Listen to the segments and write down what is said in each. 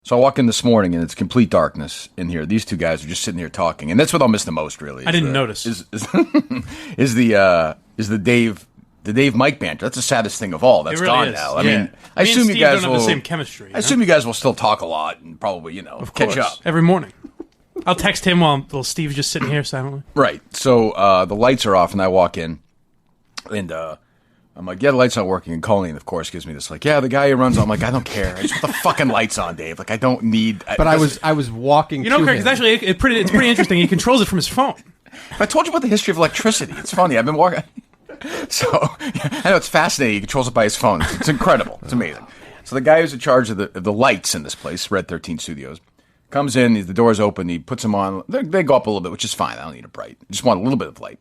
So I walk in this morning, and it's complete darkness in here. These two guys are just sitting here talking, and that's what I'll miss the most, really. I didn't notice. Is the Dave Mike banter. That's the saddest thing of all. That's really gone is. now. I Yeah. mean, I assume you guys don't will have the same chemistry. I assume you guys will still talk a lot and probably, Of catch course. up. Every morning. I'll text him while little Steve's just sitting here silently. Right. So the lights are off, and I walk in, and I'm like, yeah, the lights aren't working. And Colleen, of course, gives me this, like, yeah, the guy who runs. I'm like, I don't care. I just want the fucking lights on, Dave. Like, I don't need. But I was walking. You know, to Kirk, him. it's actually it's pretty interesting. He controls it from his phone. I told you about the history of electricity. It's funny. I've been walking. So I know it's fascinating. He controls it by his phone. It's incredible. It's amazing. So the guy who's in charge of the lights in this place, Red 13 Studios, comes in. The door's open. He puts them on. They go up a little bit, which is fine. I don't need it bright. I just want a little bit of light.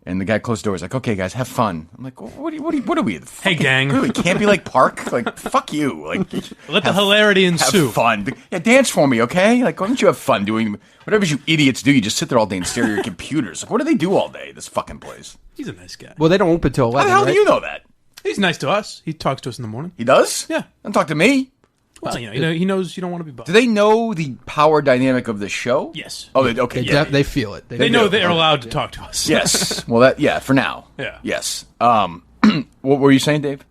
And the guy closed the door. He's like, "Okay, guys, have fun." I'm like, "What are we? Hey, gang, really, Campy Park? Like, fuck you! Like, let the hilarity ensue. Have fun. Yeah, dance for me, okay? Like, why don't you have fun doing whatever you idiots do? You just sit there all day and stare at your computers. Like, what do they do all day? This fucking place. He's a nice guy. Well, they don't open till 11. How the hell right? do you know that? He's nice to us. He talks to us in the morning. He does? Yeah. Don't talk to me. Well, he knows you don't want to be bothered. Do they know the power dynamic of the show? Yes. Oh, okay. They feel it. They know they're allowed to talk to us. Yes. Well, for now. Yeah. Yes. What were you saying, Dave?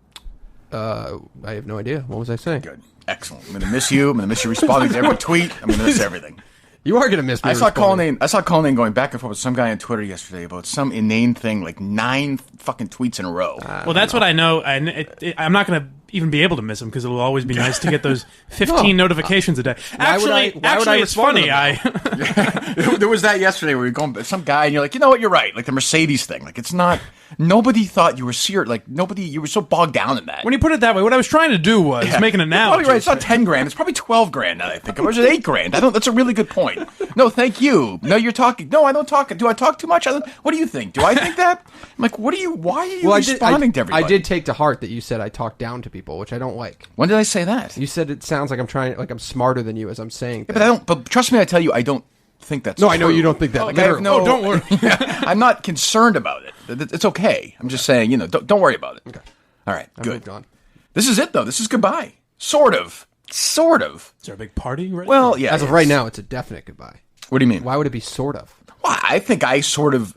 I have no idea. What was I saying? Good. Excellent. I'm going to miss you. I'm going to miss you responding to every tweet. I'm going to miss everything. You are going to miss me. I saw Colleen going back and forth with some guy on Twitter yesterday about some inane thing, like 9 fucking tweets in a row. Well, that's what I know. I'm not going to even be able to miss him because it'll always be nice to get those 15 notifications a day. Actually, it's funny. There was that yesterday where you're going some guy and you're like, you know what, you're right. Like the Mercedes thing. Like it's not. Nobody thought you were serious. Like nobody. You were so bogged down in that. When you put it that way, what I was trying to do was make an analogy. Probably right. It's not 10 grand. It's probably 12 grand. Now that I think of it. Or is it 8 grand? That's a really good point. No, thank you. No, you're talking. No, I don't talk. Do I talk too much? What do you think? Do I think that? I'm like, what are you? Why are you responding to everybody? I did take to heart that you said I talk down to people, which I don't like. When did I say that? You said it sounds like I'm smarter than you as I'm saying. Yeah, but I don't. But trust me, I tell you, I don't think that's. No, true. I know you don't think that. Like, don't worry. I'm not concerned about it. It's okay. I'm just saying, don't worry about it. Okay. All right. Good. Moved on. This is it, though. This is goodbye. Sort of. Is there a big party? Well, yeah. As of right now, it's a definite goodbye. What do you mean? Why would it be sort of? Well, I think I sort of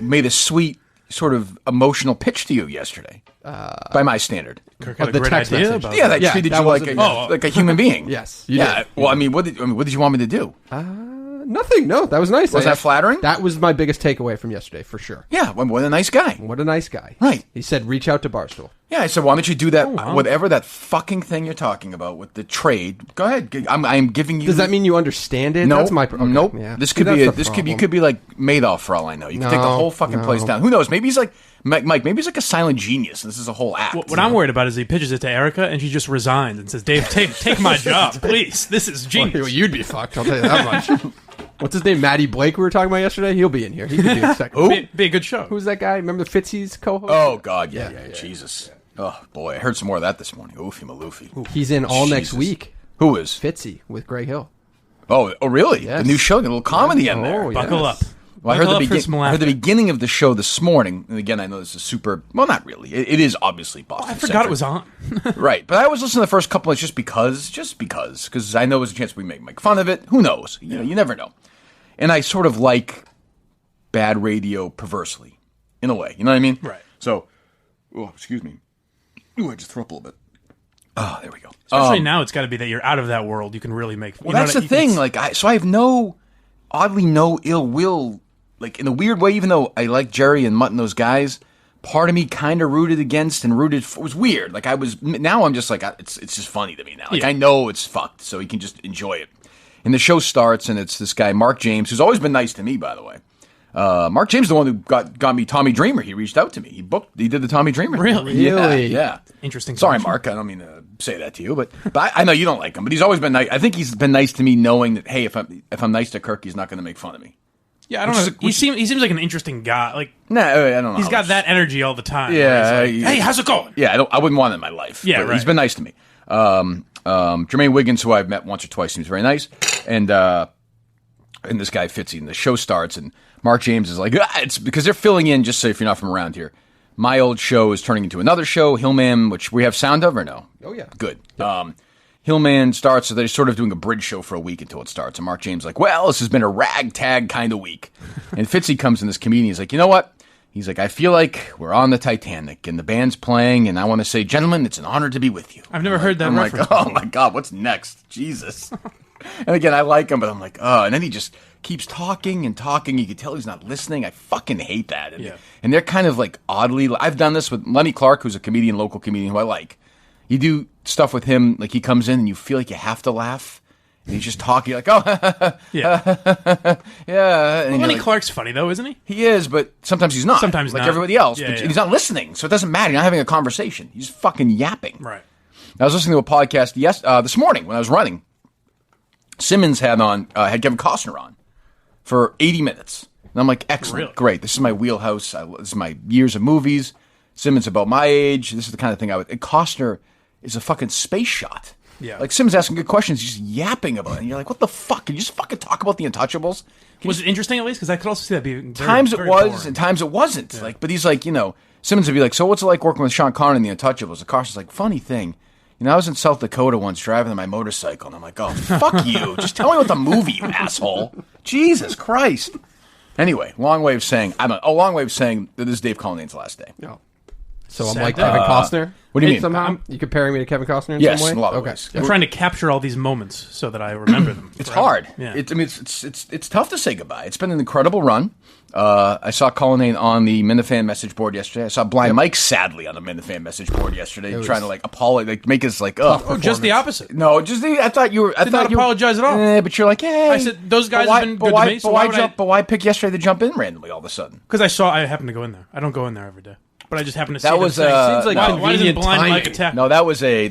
made a sweet sort of emotional pitch to you yesterday. By my standard. Kirk had a great idea about I treated you like a human being. Yes. You did. Well, I mean, what did you want me to do? Nothing. No, that was nice. Was that flattering? That was my biggest takeaway from yesterday, for sure. Yeah, what a nice guy. What a nice guy. Right. He said, reach out to Barstool. Yeah, I said, why don't you do that, whatever that fucking thing you're talking about with the trade. Go ahead. I'm giving you... Does that mean you understand it? No. That's my problem. Nope. Yeah. This could be you could be like Madoff for all I know. You could take the whole fucking place down. Who knows? Maybe he's like... Mike, maybe he's like a silent genius, and this is a whole act. What I'm worried about is he pitches it to Erica, and she just resigns and says, Dave, take my job, please. This is genius. Well, you'd be fucked, I'll tell you that much. What's his name? Matty Blake we were talking about yesterday? He'll be in here. He could do a second. Be a good show. Who's that guy? Remember the Fitzy's co-host? Oh, God, yeah. Jesus. Oh, boy, I heard some more of that this morning. Oofy maloofy. He's in all next week. Who is? Fitzy with Greg Hill. Oh, really? Yes. The new show, a little comedy in there. Buckle up. Well, I heard the beginning of the show this morning, and again, I know this is super... Well, not really. It is obviously Boston. I forgot it was on. Right, but I was listening to the first couple of just because I know there's a chance we may make fun of it. Who knows? You never know. And I sort of like bad radio perversely, in a way. You know what I mean? Right. So, excuse me. I just threw up a little bit. Oh, there we go. Especially now, it's got to be that you're out of that world. You can really make... Well, that's the thing. So I have oddly no ill will... Like, in a weird way, even though I like Jerry and Mutt and those guys, part of me kind of rooted against and rooted for... It was weird. Like, now I'm just like, it's just funny to me now. Like, I know it's fucked, so he can just enjoy it. And the show starts, and it's this guy, Mark James, who's always been nice to me, by the way. Mark James is the one who got me Tommy Dreamer. He reached out to me. He did the Tommy Dreamer. Really? Yeah. Interesting. Sorry, Mark. I don't mean to say that to you, but I know you don't like him, but he's always been nice. I think he's been nice to me knowing that, hey, if I'm nice to Kirk, he's not going to make fun of me. Yeah, I don't know. He seems like an interesting guy. Like, I don't know. He's got that energy all the time. Yeah. Like, hey, how's it going? Yeah, I wouldn't want it in my life. Yeah, right. He's been nice to me. Jermaine Wiggins, who I've met once or twice, seems very nice. And this guy Fitzy, and the show starts, and Mark James is like, it's because they're filling in, just so if you're not from around here. My old show is turning into another show, Hillman, which we have sound of or no? Oh, yeah. Good. Hillman starts, so they're sort of doing a bridge show for a week until it starts. And Mark James like, well, this has been a ragtag kind of week. And Fitzy comes in, this comedian, he's like, you know what? He's like, I feel like we're on the Titanic and the band's playing, and I want to say, gentlemen, it's an honor to be with you. I've never heard that reference. Like, oh my God, what's next? Jesus. And again, I like him, but I'm like, oh, and then he just keeps talking and talking. You can tell he's not listening. I fucking hate that. And they're kind of like oddly, I've done this with Lenny Clark, who's a comedian, local comedian who I like. You do stuff with him, like he comes in and you feel like you have to laugh. And he's just talking like, oh, yeah. yeah. And Lenny Clark's funny, though, isn't he? He is, but sometimes he's not. Sometimes like not. Everybody else. Yeah, but he's not listening, so it doesn't matter. You're not having a conversation. He's fucking yapping. Right. I was listening to a podcast this morning when I was running. Simmons had Kevin Costner on for 80 minutes. And I'm like, excellent, really? Great. This is my wheelhouse. This is my years of movies. Simmons about my age. This is the kind of thing I would... And Costner is a fucking space shot. Yeah. Like, Simmons asking good questions, he's just yapping about it. And you're like, what the fuck? Can you just fucking talk about the Untouchables? Was it interesting, at least? Because I could also see that being very, times it very was, boring. and times it wasn't. Yeah. Like, but he's like, Simmons would be like, so what's it like working with Sean Connery in the Untouchables? The Costner's like, funny thing. I was in South Dakota once driving my motorcycle, and I'm like, oh, fuck you. Just tell me about the movie, you asshole. Jesus Christ. Anyway, long way of saying that this is Dave Culline's last day. No. So I'm like Kevin Costner? What do you mean? Somehow? You comparing me to Kevin Costner in yes, some way? in a lot of ways. I'm trying to capture all these moments so that I remember them. It's hard. Yeah. It's tough to say goodbye. It's been an incredible run. I saw Cullinane on the Minifan message board yesterday. I saw Blind Mike sadly on the Minifan message board yesterday, trying to apologize, make us oh, just the opposite. No, I thought you were. Did not apologize at all. But you're like, hey. I said those guys have been good to me. So but why pick yesterday to jump in randomly all of a sudden? Because I happened to go in there. I don't go in there every day. But I just happened to see that was seems like why doesn't Blind timing. Mike attack? No, that was a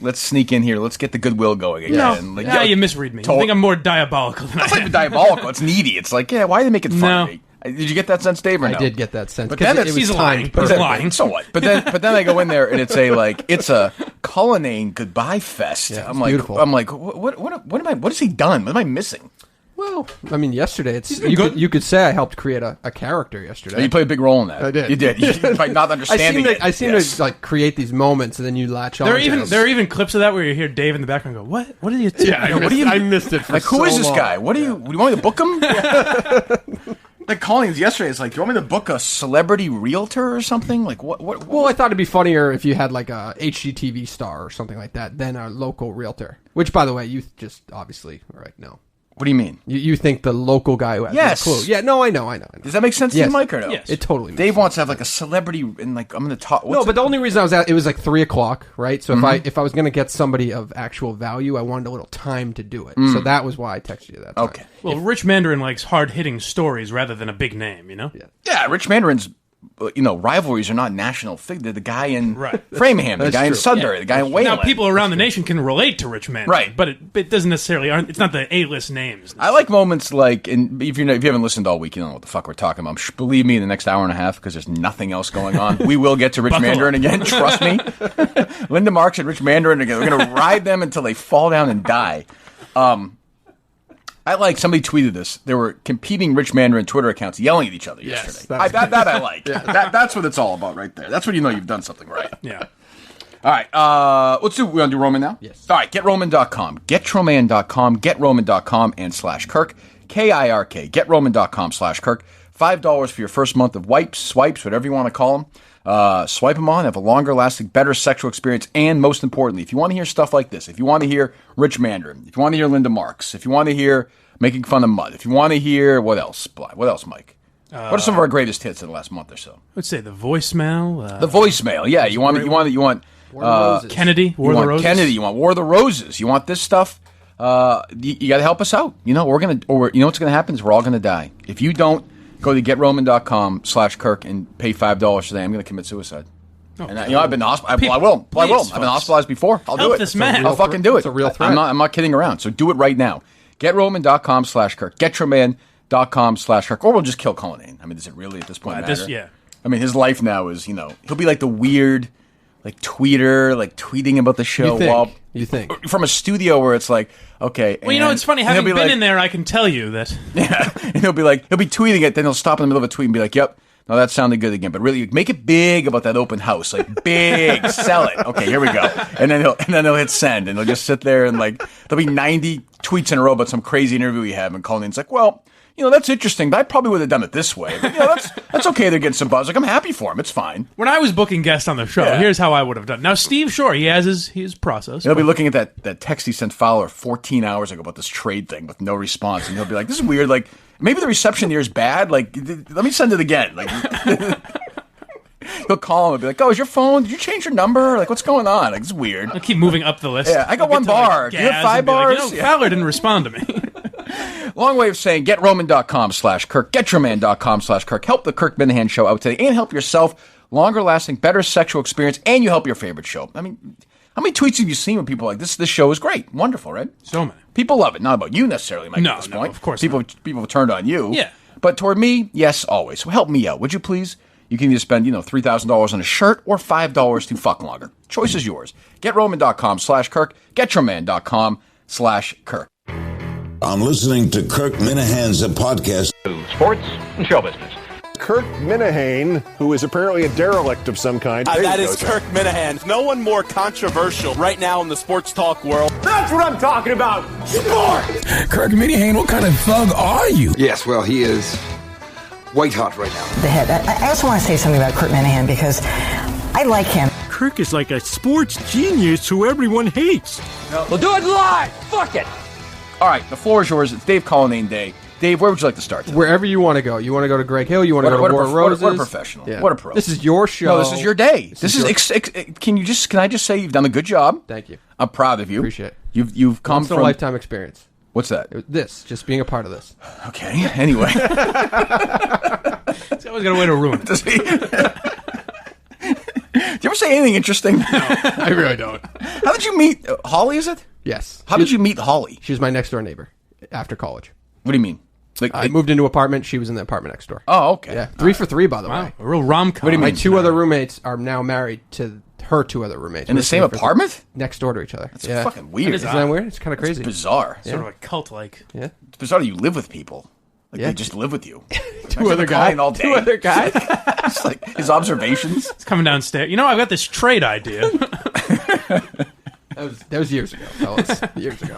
let's sneak in here. Let's get the goodwill going again. No, you misread me. I think I'm more diabolical than I am. It's not diabolical. It's needy. It's like, why are they making fun of me? Did you get that sense, Dave? Or no? I did get that sense. But then he's lying. He's lying. So what? But then I go in there and it's a Cullinane goodbye fest. Yeah, I'm like, beautiful. what has he done? What am I missing? Well, I mean, yesterday you could say I helped create a character yesterday. You played a big role in that. I did. You did. By not understanding I seem to create these moments, and then you latch on. There are even clips of that where you hear Dave in the background go, "What? What are you?" I missed it. For who is this guy? What do you want me to book him? Like Collins yesterday, it's like, do you want me to book a celebrity realtor or something? Like what? Well, I thought it'd be funnier if you had like a HGTV star or something like that than a local realtor. Which, by the way, you just obviously no. What do you mean? You think the local guy who has no clue? Yeah, no, I know. Does that make sense to you, Mike, or no? Yes. It totally makes Dave sense. wants to have like a celebrity and like I'm going to talk. No, but the only reason I was at it was like 3:00, right? So if I was going to get somebody of actual value, I wanted a little time to do it. So that was why I texted you that time. Okay. Well, Rich Mandarin likes hard-hitting stories rather than a big name, Yeah, Rich Mandarin's rivalries are not national figure. The guy in Framingham, the guy in Sudbury, the guy in Wayland. Now, people around the nation can relate to Rich Mandarin, right? But it doesn't necessarily. It's not the A-list names. I like moments like, and if you haven't listened all week, you don't know what the fuck we're talking about. Believe me, in the next hour and a half, because there's nothing else going on, we will get to Rich Mandarin again. Trust me. Linda Marks and Rich Mandarin again. We're gonna ride them until they fall down and die. Somebody tweeted this. There were competing Rich Mandarin Twitter accounts yelling at each other yesterday. That I like. Yeah. That's what it's all about right there. That's when you know you've done something right. Yeah. All right. Let's do. We want to do Roman now? Yes. All right. GetRoman.com. GetRoman.com. GetRoman.com and /Kirk. KIRK. GetRoman.com/Kirk. $5 for your first month of wipes, swipes, whatever you want to call them. Swipe them on, have a longer lasting, better sexual experience, and most importantly, if you want to hear stuff like this, if you want to hear Rich Mandarin, if you want to hear Linda Marks, if you want to hear Making Fun of Mud, if you want to hear what else, Mike? What are some of our greatest hits in the last month or so? Let's say the voicemail. The voicemail, yeah. You want Kennedy, War of the Roses. Kennedy, you want War of the Roses. You want this stuff. You got to help us out. You know what's going to happen is we're all going to die if you don't. Go to GetRoman.com/Kirk and pay $5 today. I'm going to commit suicide. And I've been hospitalized. I will. I've been hospitalized before. I'll do it. This man. I'll fucking do it. It's a real threat. I'm not kidding around. So do it right now. GetRoman.com/Kirk. GetRoman.com/Kirk. Or we'll just kill Cullinane. I mean, does it really at this point matter? I mean, his life now is, he'll be like the weird, like tweeter, like tweeting about the show. You think from a studio where it's like, okay. Well, it's funny. Having been in there, I can tell you that. Yeah, and he'll be tweeting it, then he'll stop in the middle of a tweet and be like, "Yep, No, that sounded good again, but really make it big about that open house, like big, sell it. Okay, here we go. And then he'll hit send, and he'll just sit there and like there'll be 90 tweets in a row about some crazy interview we have, and Colleen's like, well, that's interesting, but I probably would have done it this way. But, that's okay. They're getting some buzz. Like, I'm happy for him. It's fine. When I was booking guests on the show, here's how I would have done. Now, Steve, sure, he has his process. He'll be looking at that text he sent Fowler 14 hours ago about this trade thing with no response, and he'll be like, this is weird. Like, maybe the reception here is bad. Like, let me send it again. Like, he'll call him and be like, oh, is your phone? Did you change your number? Like, what's going on? Like, it's weird. I'll keep moving up the list. Yeah, I got one bar. Do you have 5 bars? Fowler didn't respond to me. Long way of saying GetRoman.com/Kirk, GetYourMan.com/Kirk. Help the Kirk Minihane Show out today and help yourself. Longer lasting, better sexual experience, and you help your favorite show. I mean, how many tweets have you seen when people are like, this show is great, wonderful, right? So many. People love it. Not about you necessarily, Mike, no, at this point. Of course people have turned on you. Yeah. But toward me, yes, always. So help me out, would you please? You can either spend, $3,000 on a shirt or $5 to fuck longer. Choice is yours. GetRoman.com/Kirk, GetYourMan.com/Kirk. I'm listening to Kirk Minihane's podcast. Sports and show business. Kirk Minihane, who is apparently a derelict of some kind. That is Kirk Minihane. No one more controversial right now in the sports talk world. That's what I'm talking about. Sports! Kirk Minihane, what kind of thug are you? Yes, well, he is white hot right now. The head. I also want to say something about Kirk Minihane because I like him. Kirk is like a sports genius who everyone hates. No. We'll do it live. Fuck it. All right, the floor is yours. It's Dave Cullinane Day. Dave, where would you like to start today? Wherever you want to go. You want to go to Greg Hill? You want to go to War Roses? What a professional. Yeah. What a pro. This is your show. No, this is your day. Can I just say you've done a good job? Thank you. I'm proud of you. Appreciate it. You've come from a lifetime experience. What's that? Just being a part of this. Okay, anyway. He's always got a way to ruin it. Do you ever say anything interesting? No, I really don't. How did you meet Holly, is it? Yes. How did you meet Holly? She was my next door neighbor after college. What do you mean? Like, I moved into an apartment. She was in the apartment next door. Oh, okay. Yeah, 3 for 3, by the way. A real rom-com. What do you mean? My 2 other roommates are now married to her 2 other roommates. In the same apartment? Next door to each other. That's fucking weird. Isn't that weird? It's kind of crazy. It's bizarre. Sort of a cult-like. Yeah. It's bizarre that you live with people. Like, they just live with you. 2 other guys. All day. 2 other guys. It's like his observations. It's coming downstairs. I've got this trade idea. That was years ago, fellas. Years ago.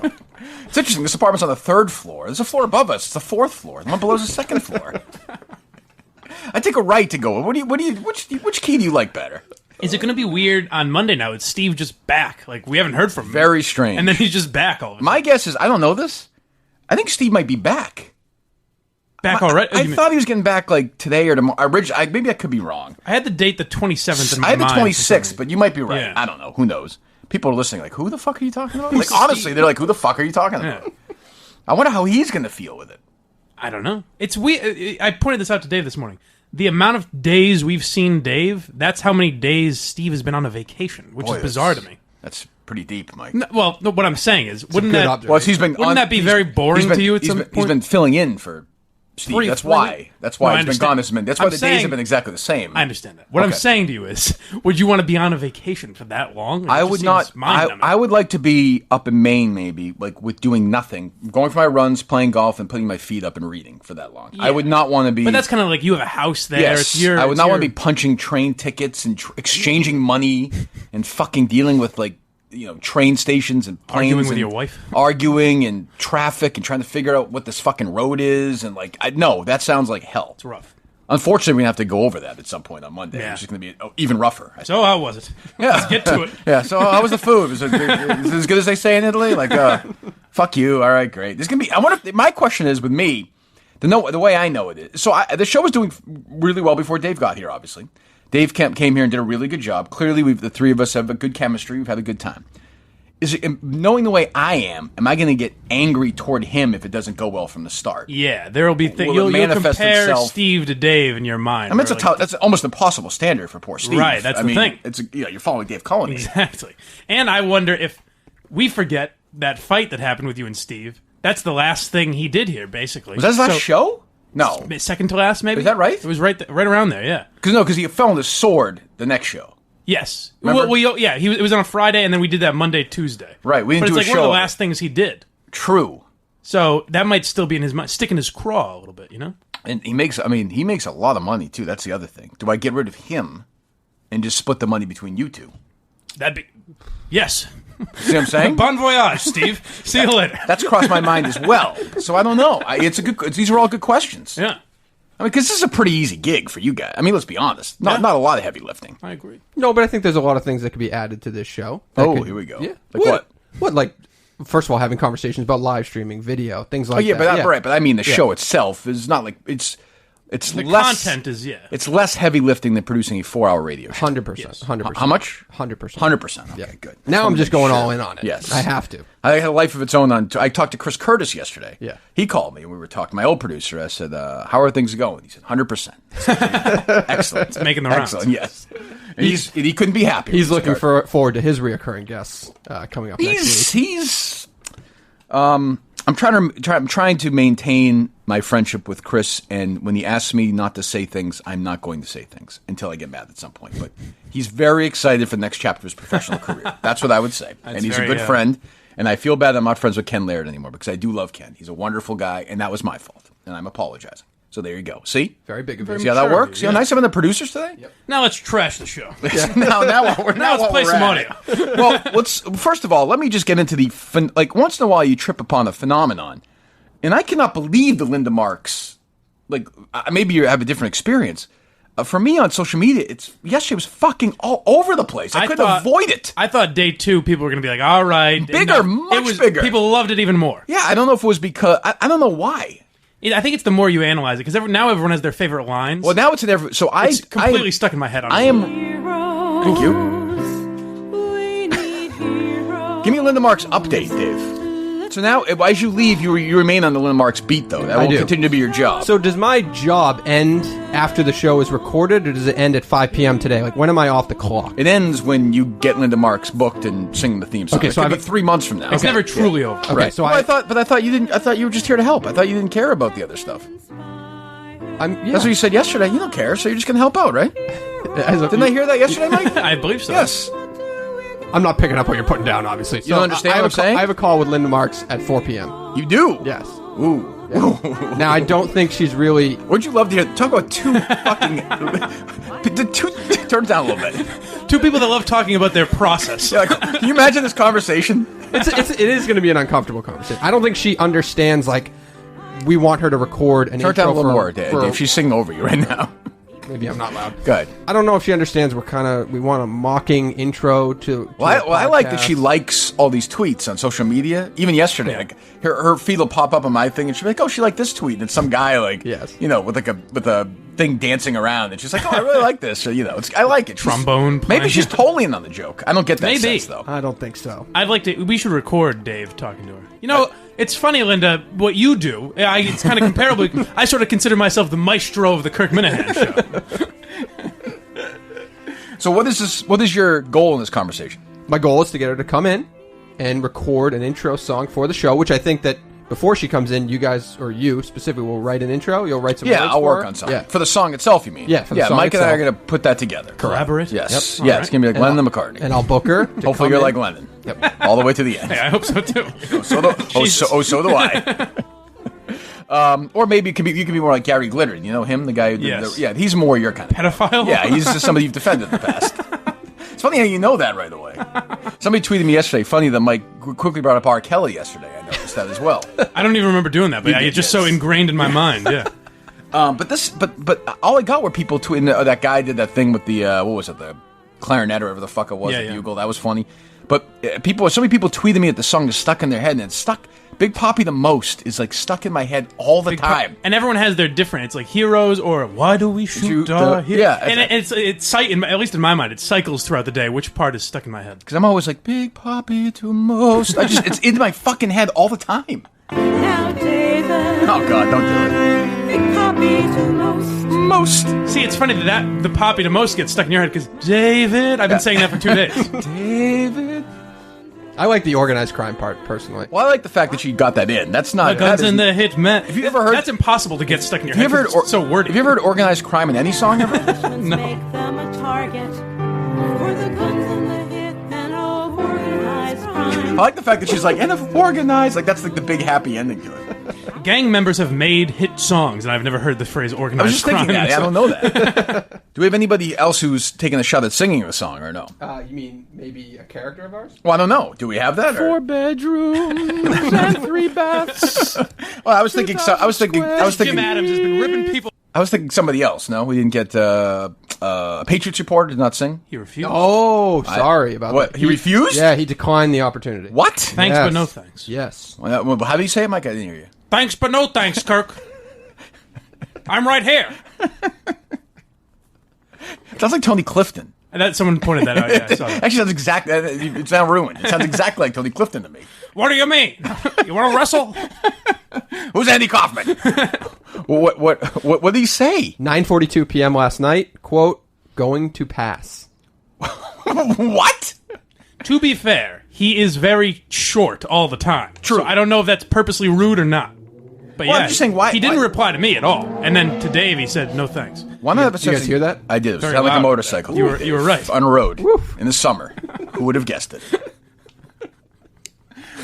It's interesting. This apartment's on the 3rd floor. There's a floor above us. It's the 4th floor. The one below is the 2nd floor. I take a right to go. Which key do you like better? Is it going to be weird on Monday now? Is Steve just back? Like, we haven't heard from him. Very strange. And then he's just back all of a sudden. My guess is, I don't know this. I think Steve might be back. Back already? I thought he was getting back like today or tomorrow. Maybe I could be wrong. I had the date the 27th in my mind. I had the 26th, but you might be right. Yeah. I don't know. Who knows? People are listening like, who the fuck are you talking about? Like, honestly, they're like, who the fuck are you talking about? Yeah. I wonder how he's going to feel with it. I don't know. It's weird. I pointed this out to Dave this morning. The amount of days we've seen Dave, that's how many days Steve has been on a vacation, which is bizarre to me. That's pretty deep, Mike. No, what I'm saying is, wouldn't that be very boring to you at some point? He's been filling in for Steve. That's why. That's why he's been gone. That's why the days have been exactly the same. I understand that. What I'm saying to you is, would you want to be on a vacation for that long? I would not. I would like to be up in Maine, maybe, like with doing nothing, going for my runs, playing golf, and putting my feet up and reading for that long. Yeah. I would not want to be. But that's kind of like you have a house there. Yes, I would not want to be punching train tickets and exchanging money and fucking dealing with train stations and planes. Arguing with your wife? Arguing and traffic and trying to figure out what this fucking road is. And no, that sounds like hell. It's rough. Unfortunately, we're going to have to go over that at some point on Monday. Yeah. It's just going to be even rougher. So how was it? Yeah. Let's get to it. Yeah, so how was the food? Was it as good as they say in Italy? Fuck you. All right, great. My question is with me, the way I know it is. So the show was doing really well before Dave got here, obviously. Dave Kemp came here and did a really good job. Clearly, the 3 of us have a good chemistry. We've had a good time. Knowing the way I am I going to get angry toward him if it doesn't go well from the start? Yeah, there will be things. You'll compare Steve to Dave in your mind. I mean, that's almost an impossible standard for poor Steve. Right, that's the thing. You're following Dave Cullinane. Exactly. And I wonder if we forget that fight that happened with you and Steve. That's the last thing he did here, basically. Was that his last show? No. Second to last, maybe? Is that right? It was right around there, yeah. Because he fell on his sword the next show. Yes. It was on a Friday, and then we did that Monday, Tuesday. Right, we didn't do a show. But it's one of the last things he did. True. So that might still be in his mind, stick in his craw a little bit, And he makes a lot of money, too. That's the other thing. Do I get rid of him and just split the money between you two? Yes. See what I'm saying? Bon voyage, Steve. See you later. That's crossed my mind as well. So I don't know. These are all good questions. Yeah. I mean, because this is a pretty easy gig for you guys. I mean, let's be honest. Not a lot of heavy lifting. I agree. No, but I think there's a lot of things that could be added to this show. Here we go. Yeah. Like what? What? Like, first of all, having conversations about live streaming, video, things like that. But I mean, the show itself is not like it's the less content is It's less heavy lifting than producing a 4-hour radio show. 100%. Yes. 100%. How much? 100%. 100%. Okay, good. Now I'm just going all in on it. Yes, I have to. I had a life of its own. I talked to Chris Curtis yesterday. Yeah, he called me and we were talking. My old producer. I said, "How are things going?" He said, "100%." Excellent. It's making the rounds. Excellent. Yes. And he couldn't be happier. He's looking forward to his reoccurring guests coming up next week. I'm trying to maintain my friendship with Chris, and when he asks me not to say things, I'm not going to say things until I get mad at some point. But he's very excited for the next chapter of his professional career. That's what I would say. And he's a good friend, and I feel bad I'm not friends with Ken Laird anymore because I do love Ken. He's a wonderful guy, and that was my fault, and I'm apologizing. So there you go. See? Very big of you. See how that works? See how nice I'm in the producers today? Yep. Now let's trash the show. now let's play some audio. Well, first of all, let me just get into the once in a while you trip upon a phenomenon, and I cannot believe the Linda Marks. Maybe you have a different experience. For me on social media, yesterday was fucking all over the place. I couldn't avoid it. I thought day 2 people were going to be like, all right. Much bigger. People loved it even more. Yeah, I don't know if it was because I don't know why. I think it's the more you analyze it, because now everyone has their favorite lines. Well, now it's in every... So it's completely stuck in my head. Thank you. Give me Linda Marks' update, Dave. So now, as you leave, you remain on the Linda Marks beat, though. That will continue to be your job. So does my job end after the show is recorded, or does it end at 5 p.m. today? Like, when am I off the clock? It ends when you get Linda Marks booked and singing the theme song. Okay, so it could be 3 months from now. It's never truly over. Okay, right. so I thought you didn't. I thought you were just here to help. I thought you didn't care about the other stuff. That's what you said yesterday. You don't care, so you're just going to help out, right? Didn't I hear that yesterday, Mike? I believe so. Yes. I'm not picking up what you're putting down, obviously. You don't understand what I'm saying? I have a call with Linda Marks at 4 p.m. You do? Yes. Ooh. Yeah. Now, I don't think she's really... Would you love to hear... Talk about two fucking... turn it down a little bit. Two people that love talking about their process. Yeah, can you imagine this conversation? It is going to be an uncomfortable conversation. I don't think she understands, we want her to record an intro. Turn it down a little more, Dave. She's singing over you right now. Maybe I'm not loud. Good. I don't know if she understands we want a mocking intro to I like that she likes all these tweets on social media. Even yesterday, like her feed will pop up on my thing, and she'll be like, "Oh, she liked this tweet," and it's some guy with a thing dancing around, and she's like, "Oh, I really like this." So I like it. Trombone. Maybe she's totally in on the joke. I don't get that sense though. I don't think so. I'd like to. We should record Dave talking to her. It's funny, Linda, what you do. It's kind of comparable. I sort of consider myself the maestro of the Kirk Minihane show. So what is this? What is your goal in this conversation? My goal is to get her to come in and record an intro song for the show, which I think that before she comes in, you guys, or you specifically, will write an intro. You'll write some words I'll work on something. Yeah. For the song itself, you mean? Yeah, for the song Mike itself. and I are going to put that together. Collaborate? Yes. Yep. Yeah, it's going to be like Lennon and McCartney. And I'll book her. Hopefully you're like Lennon. Yep. All the way to the end. Hey, I hope so, too. So do I. Or maybe you can be more like Gary Glitter. You know him, the guy who he's more your kind of pedophile. Yeah, he's just somebody you've defended in the past. It's funny how you know that right away. Somebody tweeted me yesterday. Funny that Mike quickly brought up R. Kelly yesterday. I noticed that as well. I don't even remember doing that, but it's just so ingrained in my mind. Yeah. But all I got were people tweeting. That guy did that thing with the what was it, the clarinet or whatever the fuck it was, the bugle. That was funny. But so many people tweeted me that the song is stuck in their head, and it's stuck. Big Papi the Most is stuck in my head all the time. And everyone has their different. It's like Heroes or Why Do We Shoot Our Heroes? Yeah. And at least in my mind, it cycles throughout the day. Which part is stuck in my head? Because I'm always like, Big Papi to Most. It's in my fucking head all the time. Now, David. Oh, God, don't do it. Big Papi to Most. See, it's funny that the Papi to Most gets stuck in your head because David. I've been saying that for 2 days. David. I like the organized crime part, personally. Well, I like the fact that she got that in. That's not... The guns and the hitman. Have you ever heard... That's impossible to get stuck in your head. It's so wordy. Have you ever heard organized crime in any song ever? No. Make them a target for the guns and the hitman of organized crime. I like the fact that she's like, and if organized... Like, that's like the big happy ending to it. gang members have made hit songs, and I've never heard the phrase organized I was just crime. thinking that. I don't know that. Do we have anybody else who's taking a shot at singing a song or no? You mean maybe a character of ours? Well, I don't know. Do we have that? 4 bedrooms and 3 baths. Well, I was thinking. Jim Adams has been ripping people. I was thinking somebody else. No, we didn't get Patriots reporter did not sing. He refused. Oh, sorry about what? that. He refused? Yeah, he declined the opportunity. What? Thanks, but no thanks. Yes. Well, how do you say it, Mike? I didn't hear you. Thanks, but no thanks, Kirk. I'm right here. Sounds like Tony Clifton. And someone pointed that out. Yeah, I saw that. Actually, sounds exactly. It's now ruined. It sounds exactly like Tony Clifton to me. What do you mean? You want to wrestle? Who's Andy Kaufman? What did he say? 9:42 p.m. last night. Quote, going to pass. What? To be fair, he is very short all the time. True. So I don't know if that's purposely rude or not. But Well, yeah, I'm just saying, why- he didn't why- reply to me at all. And then to Dave, he said, no thanks. One Did you guys hear that? I did. It Very sounded like a loud. motorcycle. You were right. On a road in the summer. Who would have guessed it?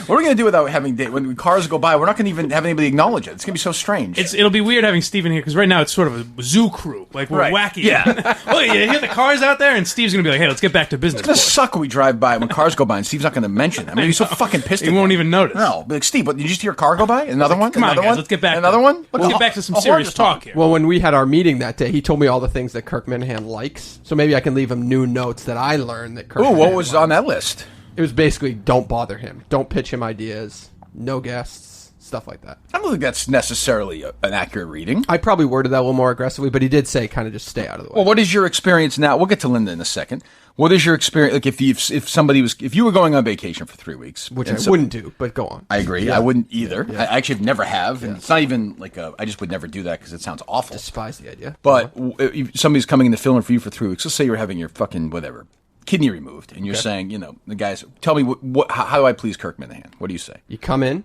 What are we going to do without having when cars go by? We're not going to even have anybody acknowledge it. It's going to be so strange. It'll be weird having Steven here, because right now it's sort of a zoo crew. Like, we're Right. wacky. Yeah. Oh, you hear the cars out there? And Steve's going to be like, hey, let's get back to business. It's going to boys. suck when we drive by when cars go by and Steve's not going to mention it. I'm going to be so fucking pissed. He at won't him. even notice. No, be like, Steve, what, did you just hear a car go by? Another one? Come on, Another guys, one? let's get back. Another one? Let's get back to some a horn serious just talk here. Well, when we had our meeting that day, he told me all the things that Kirk Minihane likes. So maybe I can leave him new notes that I learned that Kirk Ooh, what Minihane was likes. on that list? It was basically don't bother him. Don't pitch him ideas. No guests. Stuff like that. I don't think that's necessarily an accurate reading. I probably worded that a little more aggressively, but he did say kind of just stay out of the way. Well, what is your experience now? We'll get to Linda in a second. What is your experience? Like if you were going on vacation for 3 weeks, Which I wouldn't do, but go on. I agree. Yeah. I wouldn't either. Yeah. I actually never have, and it's not even like I just would never do that because it sounds awful. Despise the idea. But if somebody's coming into filming for you for 3 weeks. Let's say you're having your fucking whatever kidney removed, and you're saying, the guys, tell me how do I please Kirk Minihane? What do you say? You come in,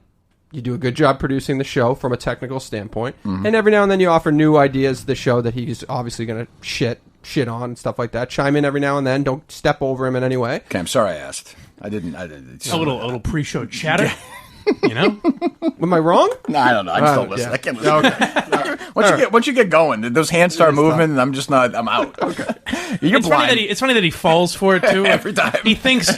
you do a good job producing the show from a technical standpoint, and every now and then you offer new ideas to the show that he's obviously going to shit on and stuff like that. Chime in every now and then. Don't step over him in any way. Okay, I'm sorry I asked. I didn't. A little pre-show chatter. You know? Am I wrong? No, I don't know. I'm still listening. yeah. I can't listen. Once you get going, those hands start moving, and I'm just not. I'm out. Okay. You're It's blind. funny that he falls for it too. Every time. He thinks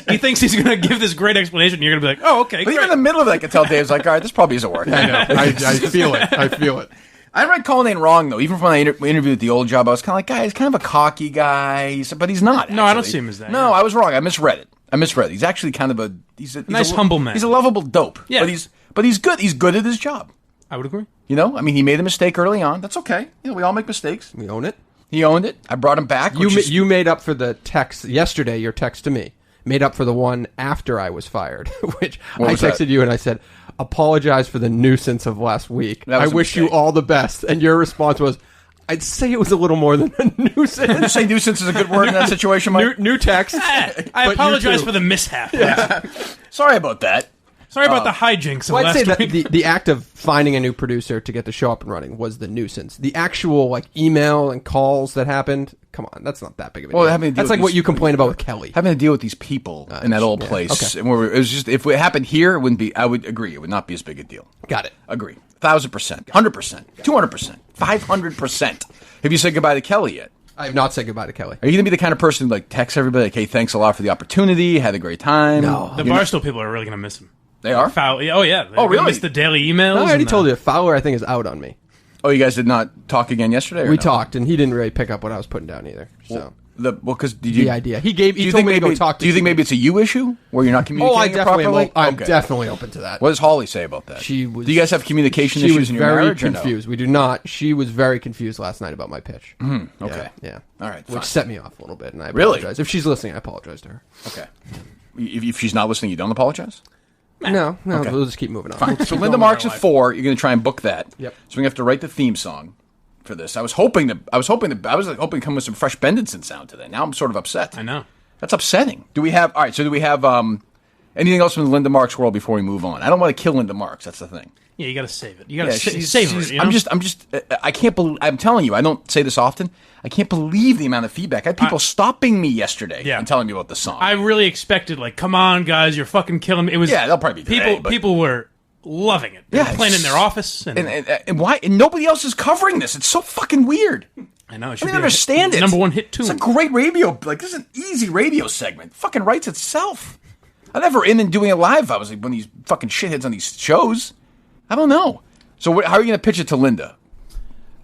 he's going to give this great explanation. And you're going to be like, oh, okay, But great. even in the middle of it, I could tell Dave's like, all right, this probably isn't working. I know. I feel it. I feel it. I read Colin ain't wrong though. Even when I interviewed at the old job, I was kind of like, guy, he's kind of a cocky guy, but he's not. No, I don't actually. see him as that. No, I was wrong. I misread it. He's actually kind of a nice, humble man. He's a lovable dope. Yeah. but he's good. He's good at his job. I would agree. He made a mistake early on. That's okay. We all make mistakes. We own it. He owned it. I brought him back. You made up for the text yesterday. Your text to me made up for the one after I was fired, which What I was texted that? you and I said, "Apologize for the nuisance of last week. That I was a wish you mistake. all the best." And your response was, "I'd say it was a little more than a nuisance." Did you say nuisance is a good word in that situation, Mike? New text. I But you apologize too. for the mishap. Sorry about that. Sorry about the hijinks of Well, I'd last say that week. the act of finding a new producer to get the show up and running was the nuisance. The actual email and calls that happened, come on, that's not that big of a Well, deal. having to deal That's with like what these- you complain about with Kelly. Having to deal with these people in that old yeah, place, okay. and it was just if it happened here, it wouldn't be. I would agree. It would not be as big a deal. Got it. Agree. 1,000%, 100%, 200%, 500%. Have you said goodbye to Kelly yet? I have not said goodbye to Kelly. Are you going to be the kind of person who text everybody like, "Hey, thanks a lot for the opportunity. Had a great time." No. The Barstool people are really going to miss him. They are. Oh, yeah. They're Oh, gonna really? Miss the daily emails. No, I already and told you. Fowler, I think, is out on me. Oh, you guys did not talk again yesterday? Or We no? talked, and he didn't really pick up what I was putting down either. So Because did you? the idea he gave, Do he you told think me to maybe? go talk to. Do you think maybe it's a you issue where you're not Oh, communicating I definitely am. properly? I'm Okay. definitely open to that. What does Holly say about that? She was. Do you guys have communication She issues was in your very marriage? or no? confused. We do not. She was very confused last night about my pitch. Okay. Yeah. All right, Which fine. set me off a little bit, and I Really? apologize. If she's listening, I apologize to her. Okay. If she's not listening, you don't apologize? No, Okay. we'll just keep moving on. Fine. We'll So keep Linda going Marks with at our life. 4. You're going to try and book that. Yep. So we have to write the theme song for this. I was hoping to come with some fresh Bendenson sound today. Now I'm sort of upset. I know. That's upsetting. Do we have anything else from the Linda Marks world before we move on? I don't want to kill Linda Marks. That's the thing. Yeah, you got to save it. You got to she's- savor she's- it. You know? I'm just. I can't believe. I'm telling you. I don't say this often. I can't believe the amount of feedback. I had people stopping me yesterday and telling me about the song. I really expected, come on, guys, you're fucking killing me. It was Yeah, they'll probably be today, but- people were loving it. They're playing in their office. And why? And nobody else is covering this. It's so fucking weird. I know. I don't understand it. Number one hit tune. It's a great radio. Like, this is an easy radio segment. It fucking writes itself. I'm never in and doing it live. I was like, when these fucking shitheads on these shows. I don't know. So how are you going to pitch it to Linda?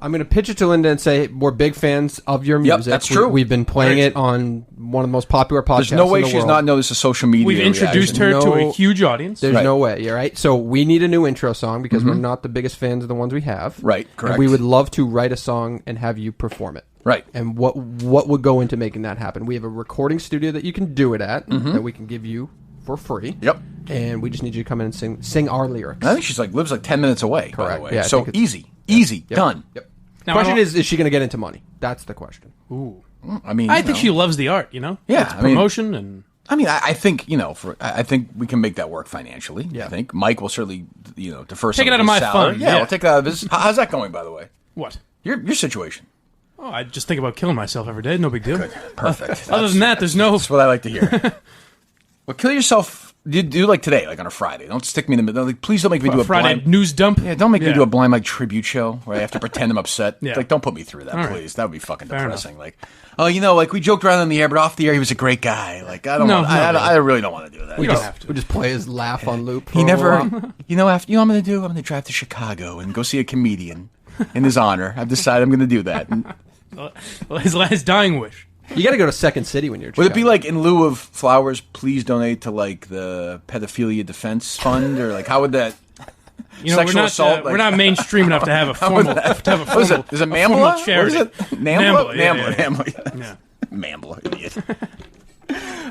I'm going to pitch it to Linda and say, we're big fans of your music. Yep, that's true. We've been playing it on one of the most popular podcasts in the world. There's no way she's not know this is social media. We've introduced her to a huge audience. There's no way, you're right? So we need a new intro song because we're not the biggest fans of the ones we have. Right, correct. And we would love to write a song and have you perform it. Right. And what would go into making that happen? We have a recording studio that you can do it at that we can give you for free. Yep. And we just need you to come in and sing our lyrics. I think she's lives 10 minutes away. Correct. By the way. Yeah, so easy, done. Yep. The question is she going to get into money? That's the question. Ooh. I mean, I think she loves the art, Yeah. It's promotion and... I mean, I think, I think we can make that work financially. Yeah. I think Mike will certainly, defer Take some it out of my salary. fund. Yeah, we'll take that out of his. How's that going, by the way? What? Your situation. Oh, I just think about killing myself every day. No big deal. Good. Perfect. Other than that, there's no... That's what I like to hear. Well, kill yourself. Do like today, like on a Friday. Don't stick me in the middle. Like, please don't make me do a Friday blind news dump. Yeah, don't make me do a blind Mike tribute show where I have to pretend I'm upset. Yeah. Like, don't put me through that, All please. right. That would be fucking Fair depressing. enough. Like, oh, like we joked around on the air, but off the air he was a great guy. Like, I don't. I really don't want to do that. We just play his laugh on loop. He never. After what I'm going to do? I'm going to drive to Chicago and go see a comedian in his honor. I've decided I'm going to do that. Well, his dying wish. You got to go to Second City when you're. Would it be like in lieu of flowers, please donate to like the pedophilia defense fund, or like how would that? Sexual assault. We're not mainstream enough to have a formal. What is it? Is it Mambla? What is it? Nambla? Yeah. Mambla, idiot.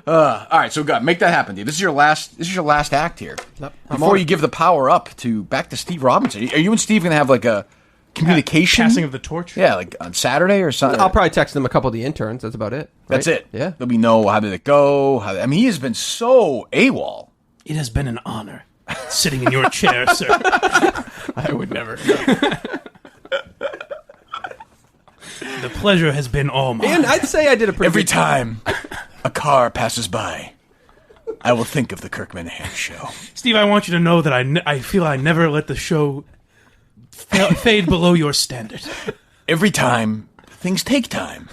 All right, so God, make that happen, dude. This is your last act here. Yep. Before you give the power up back to Steve Robinson, are you and Steve gonna have like a communication passing of the torch? Yeah, like on Saturday or something. I'll probably text them a couple of the interns. That's about it. Right? That's it. Yeah. There'll be how did it go? He has been so AWOL. It has been an honor sitting in your chair, sir. I would never. The pleasure has been all mine. And I'd say I did a pretty Every good time a car passes by, I will think of the Kirk Minihane show. Steve, I want you to know that I feel I never let the show fade below your standard. Every time things take time,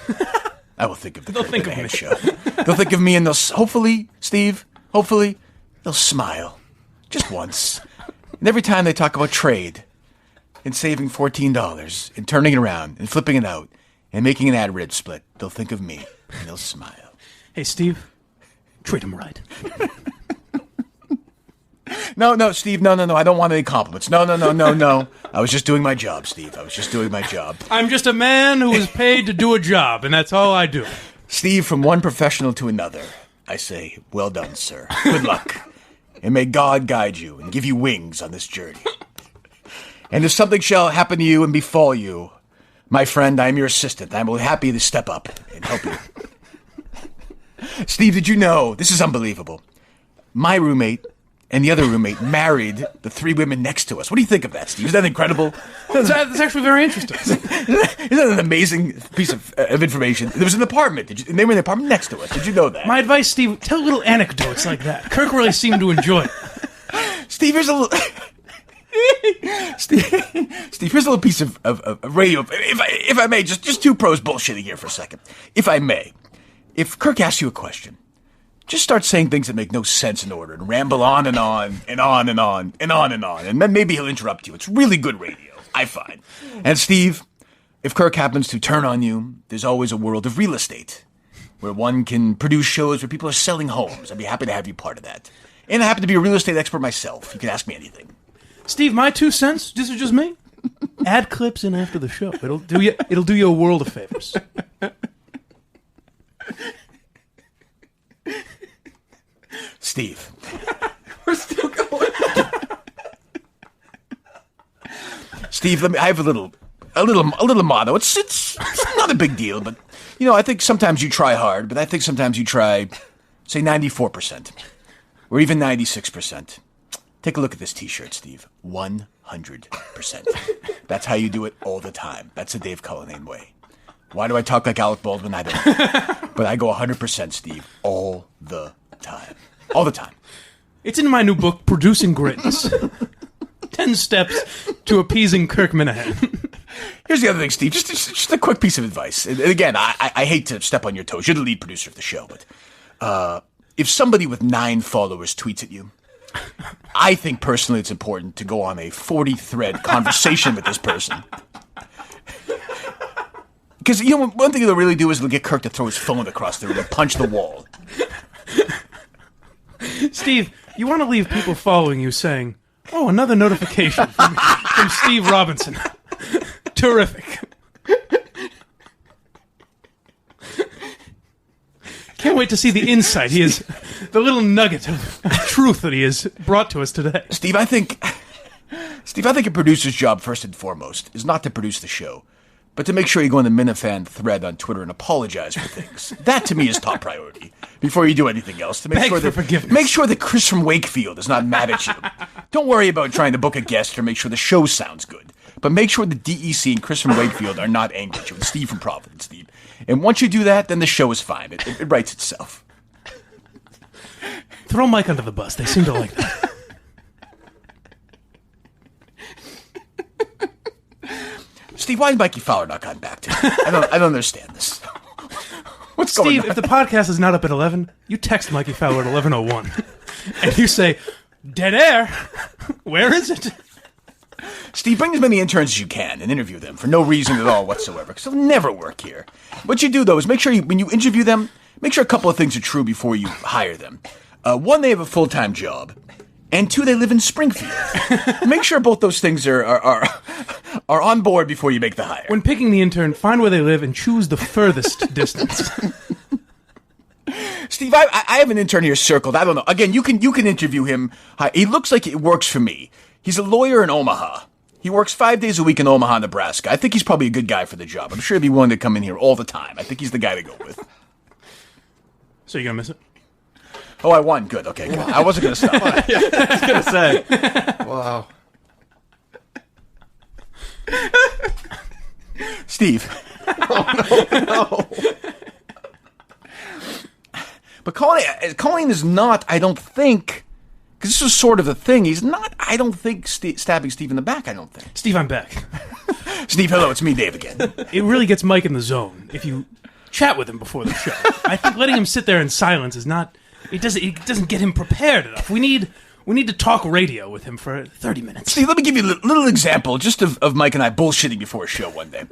I will think of the Kirk Minihane show. They'll think of me and hopefully, Steve, they'll smile. Just once. And every time they talk about trade and saving $14 and turning it around and flipping it out and making an ad rib split, they'll think of me and they'll smile. Hey, Steve, treat him right. No, Steve, no. I don't want any compliments. No. I was just doing my job, Steve. I was just doing my job. I'm just a man who is paid to do a job, and that's all I do. Steve, from one professional to another, I say, well done, sir. Good luck. And may God guide you and give you wings on this journey. And if something shall happen to you and befall you, my friend, I am your assistant. I am happy to step up and help you. Steve, did you know, this is unbelievable, my roommate and the other roommate married the three women next to us. What do you think of that, Steve? Is that incredible? That's actually very interesting. Isn't that an amazing piece of information? There was an apartment. And they were in the apartment next to us. Did you know that? My advice, Steve, tell little anecdotes like that. Kirk really seemed to enjoy it. Steve, here's a little... Steve, here's a little piece of radio. If I may, just two pros bullshitting here for a second. If I may. If Kirk asks you a question, just start saying things that make no sense in order and ramble on and on and on and on and on and on. And then maybe he'll interrupt you. It's really good radio, I find. And Steve, if Kirk happens to turn on you, there's always a world of real estate where one can produce shows where people are selling homes. I'd be happy to have you part of that. And I happen to be a real estate expert myself. You can ask me anything. Steve, my 2 cents, this is just me. Add clips in after the show. It'll do you a world of favors. Steve. We're still going. Steve, I have a little motto. It's not a big deal, but I think sometimes you try hard, but I think sometimes you try, say, 94%, or even 96%. Take a look at this T-shirt, Steve. 100%. That's how you do it all the time. That's the Dave Cullinane way. Why do I talk like Alec Baldwin? I don't know. But I go 100%, Steve, all the time. All the time. It's in my new book, Producing Greatness. 10 steps to appeasing Kirk Minihane. Here's the other thing, Steve. Just a quick piece of advice. And again, I hate to step on your toes. You're the lead producer of the show, but if somebody with 9 followers tweets at you, I think personally it's important to go on a 40-thread conversation with this person. Because, you know, one thing they'll really do is they'll get Kirk to throw his phone across the room and punch the wall. Steve, you want to leave people following you saying, oh, another notification from Steve Robinson. Terrific. Can't wait to see the insight the little nugget of truth that he has brought to us today. Steve, I think a producer's job, first and foremost, is not to produce the show, but to make sure you go on the Minifan thread on Twitter and apologize for things. That, to me, is top priority. Before you do anything else, to make sure that Chris from Wakefield is not mad at you. Don't worry about trying to book a guest or make sure the show sounds good. But make sure the DEC and Chris from Wakefield are not angry at you, and Steve from Providence, Steve. And once you do that, then the show is fine. It writes itself. Throw Mike under the bus. They seem to like that. Steve, why has Mikey Fowler not gotten back to me? I don't understand this. What's going on? Steve, if the podcast is not up at 11, you text Mikey Fowler at 11:01. And you say, dead air. Where is it? Steve, bring as many interns as you can and interview them for no reason at all whatsoever, because they'll never work here. What you do, though, is make sure when you interview them, make sure a couple of things are true before you hire them. 1, they have a full-time job, and 2, they live in Springfield. Make sure both those things are on board before you make the hire. When picking the intern, find where they live and choose the furthest distance. Steve, I have an intern here circled. I don't know. Again, you can interview him. He looks like it works for me. He's a lawyer in Omaha. He works 5 days a week in Omaha, Nebraska. I think he's probably a good guy for the job. I'm sure he'd be willing to come in here all the time. I think he's the guy to go with. So you're going to miss it? Oh, I won. Good. Okay, good. I wasn't going to stop. Yeah, I was going to say. Wow. Steve. Oh, no. But Colleen is not, I don't think, because this was sort of the thing, he's not, I don't think, stabbing Steve in the back, I don't think. Steve, I'm back. Steve, hello, it's me, Dave, again. It really gets Mike in the zone if you chat with him before the show. I think letting him sit there in silence is not, it doesn't get him prepared enough. We need to talk radio with him for 30 minutes. Steve, let me give you a little example just of Mike and I bullshitting before a show one day.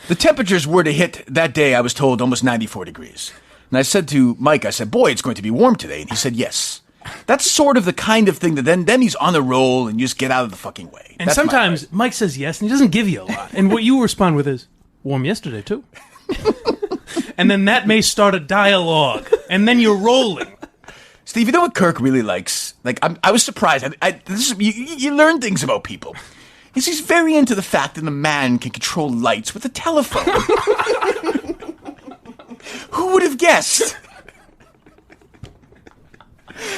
The temperatures were to hit, that day, I was told, almost 94 degrees. And I said to Mike, boy, it's going to be warm today. And he said, yes. That's sort of the kind of thing that then he's on the roll and you just get out of the fucking way. And sometimes Mike says yes and he doesn't give you a lot. And what you respond with is, warm yesterday too. And then that may start a dialogue. And then you're rolling. Steve, you know what Kirk really likes? I was surprised. You learn things about people. He's very into the fact that a man can control lights with a telephone. Who would have guessed?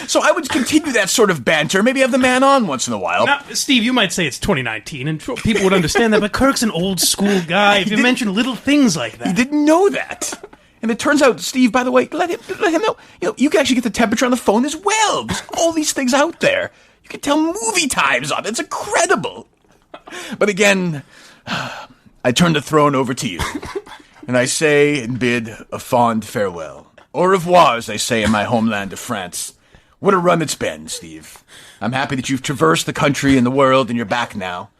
So I would continue that sort of banter, maybe have the man on once in a while. Now, Steve, you might say it's 2019, and people would understand that, but Kirk's an old school guy. If you mention little things like that. He didn't know that. And it turns out, Steve, by the way, let him know, you can actually get the temperature on the phone as well. There's all these things out there. You can tell movie times on it. It's incredible. But again, I turn the throne over to you. And I say and bid a fond farewell. Au revoir, as they say in my homeland of France. What a run it's been, Steve. I'm happy that you've traversed the country and the world and you're back now.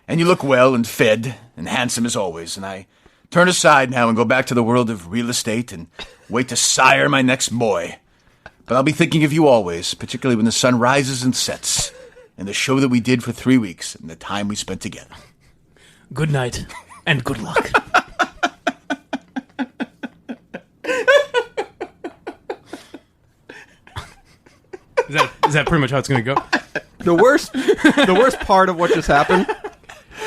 And you look well and fed and handsome as always. And I turn aside now and go back to the world of real estate and wait to sire my next boy. But I'll be thinking of you always, particularly when the sun rises and sets. And the show that we did for 3 weeks and the time we spent together. Good night and good luck. Is that pretty much how it's going to go? The worst part of what just happened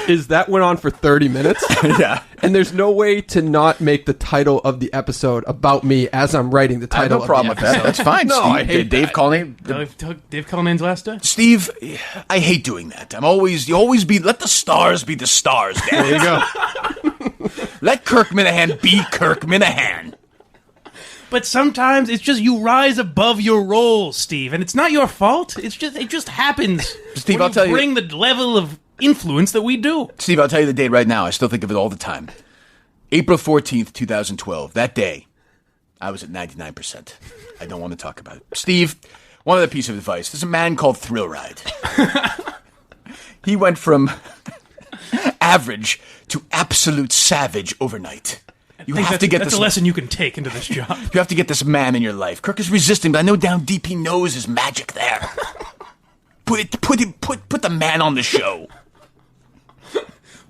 is that went on for 30 minutes. Yeah. And there's no way to not make the title of the episode about me as I'm writing the title. I have no problem with that. That's fine. No, Steve, I hate Dave Cullinane. Dave Cullinane's last day? Steve, I hate doing that. Let the stars be the stars, Dave. There you go. Let Kirk Minihane be Kirk Minihane. But sometimes it's just you rise above your role, Steve, and it's not your fault. It just happens. Steve, when I'll tell you. Bring the level of influence that we do. Steve, I'll tell you the date right now. I still think of it all the time. April 14th, 2012. That day, I was at 99%. I don't want to talk about it. Steve, one other piece of advice. There's a man called Thrill Ride. He went from average to absolute savage overnight. You have to get that's this. a lesson you can take into this job. You have to get this man in your life. Kirk is resisting, but I know down deep he knows his magic there. Put the man on the show.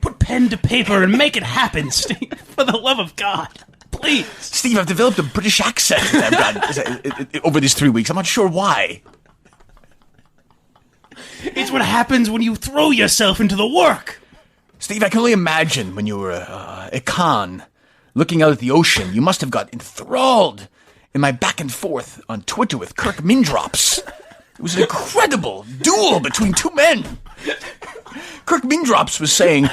Put pen to paper and make it happen, Steve. For the love of God, please. Steve, I've developed a British accent that I've got over these 3 weeks. I'm not sure why. It's what happens when you throw yourself into the work. Steve, I can only imagine when you were at Cannes, looking out at the ocean, you must have got enthralled in my back and forth on Twitter with Kirk Mindrops. It was an incredible duel between two men. Kirk Mindrops was saying,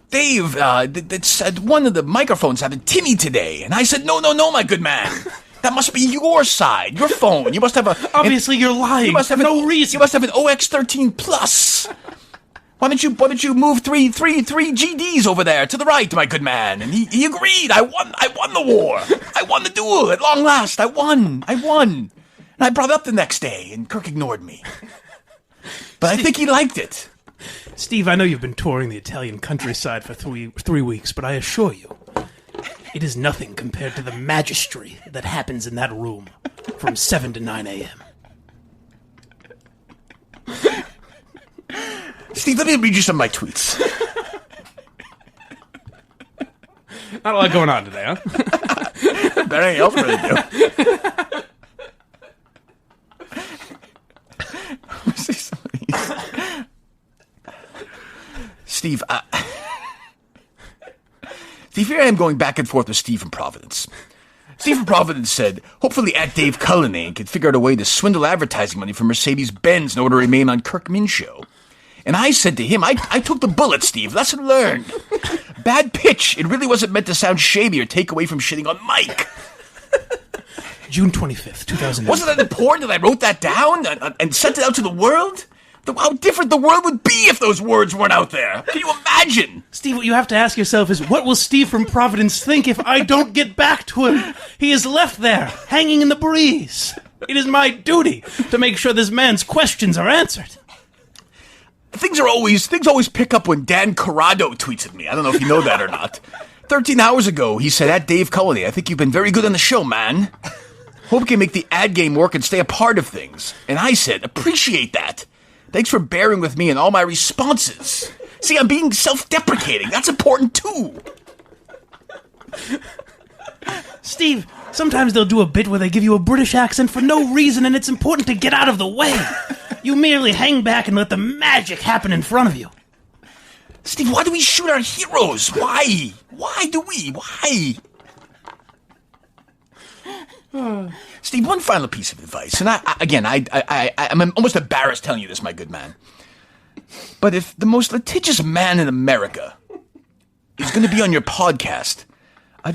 Dave, that said one of the microphones had a tinny today. And I said, no, my good man. That must be your side, your phone. You must have a... Obviously, you're lying. You must have no reason. You must have an OX13 Plus. Why don't you move three GDs over there to the right, my good man? And he agreed. I won the war. I won the duel. At long last, I won. And I brought it up the next day, and Kirk ignored me. But I think he liked it. Steve, I know you've been touring the Italian countryside for three weeks, but I assure you, it is nothing compared to the magistry that happens in that room from 7 to 9 a.m. Steve, let me read you some of my tweets. Not a lot going on today, huh? Better anything else really do. Let me see some of these. Steve, Steve, here I am going back and forth with Steve from Providence. Steve from Providence said, hopefully at Dave Cullinane can figure out a way to swindle advertising money from Mercedes-Benz in order to remain on Kirk Min Show. And I said to him, I took the bullet, Steve. Lesson learned. Bad pitch. It really wasn't meant to sound shady or take away from shitting on Mike. June 25th, 2008. Wasn't that important that I wrote that down and sent it out to the world? How different the world would be if those words weren't out there. Can you imagine? Steve, what you have to ask yourself is, what will Steve from Providence think if I don't get back to him? He is left there, hanging in the breeze. It is my duty to make sure this man's questions are answered. Things always pick up when Dan Corrado tweets at me. I don't know if you know that or not. 13 hours ago, he said, at Dave Cullinane, I think you've been very good on the show, man. Hope you can make the ad game work and stay a part of things. And I said, appreciate that. Thanks for bearing with me in all my responses. See, I'm being self-deprecating. That's important, too. Steve, sometimes they'll do a bit where they give you a British accent for no reason, and it's important to get out of the way. You merely hang back and let the magic happen in front of you. Steve, why do we shoot our heroes? Why? Why do we? Why? Steve, one final piece of advice, and I'm almost embarrassed telling you this, my good man. But if the most litigious man in America is going to be on your podcast,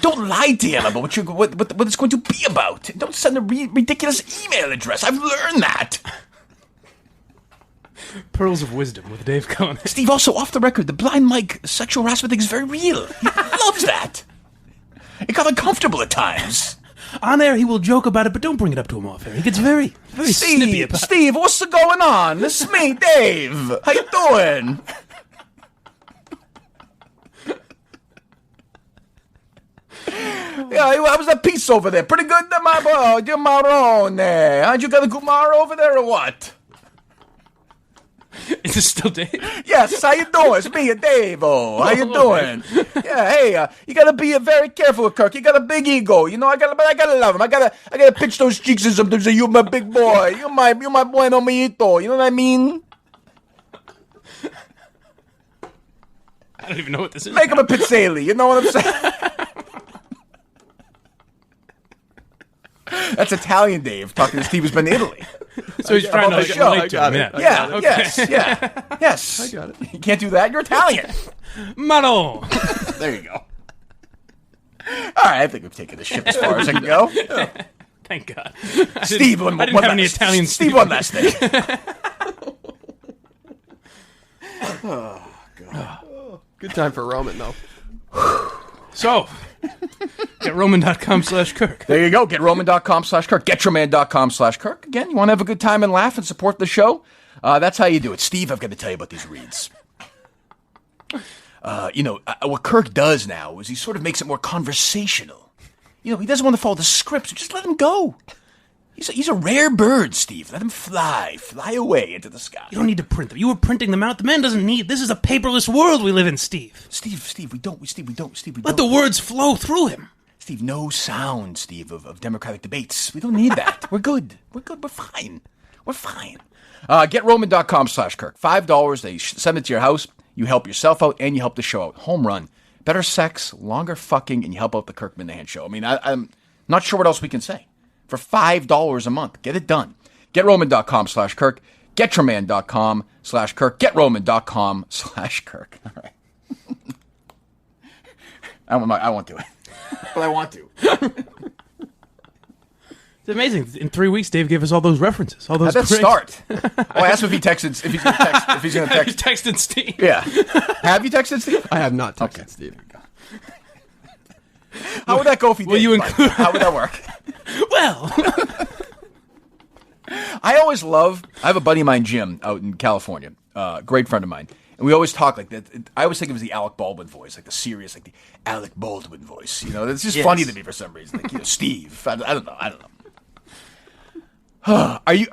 don't lie to him about what it's going to be about. Don't send a ridiculous email address. I've learned that. Pearls of Wisdom with Dave Cullinane. Steve, also, off the record, the blind Mike sexual harassment thing is very real. He loves that. It got uncomfortable at times. On air, he will joke about it, but don't bring it up to him off air. He gets very snippy about it. Steve, what's going on? This is me, Dave. How you doing? Yeah, how was that piece over there? Pretty good, my boy. You're Marone. Aren't you got a Kumar over there or what? Is this still Dave? Yes, how you doing? It's me, Dave. Oh, how you doing? Yeah, hey, you gotta be very careful with Kirk. You got a big ego, you know. I gotta love him. I gotta pitch those cheeks and sometimes say, "You my big boy. You my bueno mijito." You know what I mean? I don't even know what this is. Make him a pizzelle. You know what I'm saying? That's Italian Dave talking to Steve who's been to Italy. So he's trying to relate to him. Yes. I got it. You can't do that. You're Italian. Mano. There you go. All right, I think we've taken the ship as far as I can go. Thank God. Steve, I didn't have any Italian. Steve, one last thing. Oh, God. Good time for Roman, though. So, get Roman.com/Kirk. There you go. Get Roman.com/Kirk. GetYourMan.com/Kirk. Again, you want to have a good time and laugh and support the show? That's how you do it. Steve, I've got to tell you about these reads. What Kirk does now is he sort of makes it more conversational. He doesn't want to follow the script, so just let him go. He's a rare bird, Steve. Let him fly away into the sky. You don't need to print them. You were printing them out. The man doesn't need. This is a paperless world we live in, Steve. Steve, we don't. Let the words flow through him. Steve, no sound, Steve, of democratic debates. We don't need that. We're good. We're fine. Get Roman.com/Kirk. $5. They send it to your house. You help yourself out and you help the show out. Home run. Better sex, longer fucking, and you help out the Kirk Minihane Show. I mean, I'm not sure what else we can say. For $5 a month, get it done. GetRoman.com/Kirk. GetYourMan.com/Kirk. GetRoman.com/Kirk. All right. I won't do it, but I want to. It's amazing. In 3 weeks, Dave gave us all those references. All those. How'd that start? I asked him if he texted. If he's going to text. If he's going to text. Have you texted Steve? Yeah. Have you texted Steve? I have not texted Steve. How would that go if he did? Will you include? How would that work? Well, I have a buddy of mine, Jim, out in California, great friend of mine, and we always talk like that. I always think of it as the Alec Baldwin voice, like the serious, like the Alec Baldwin voice. It's just funny to me for some reason. Like, Steve. I don't know.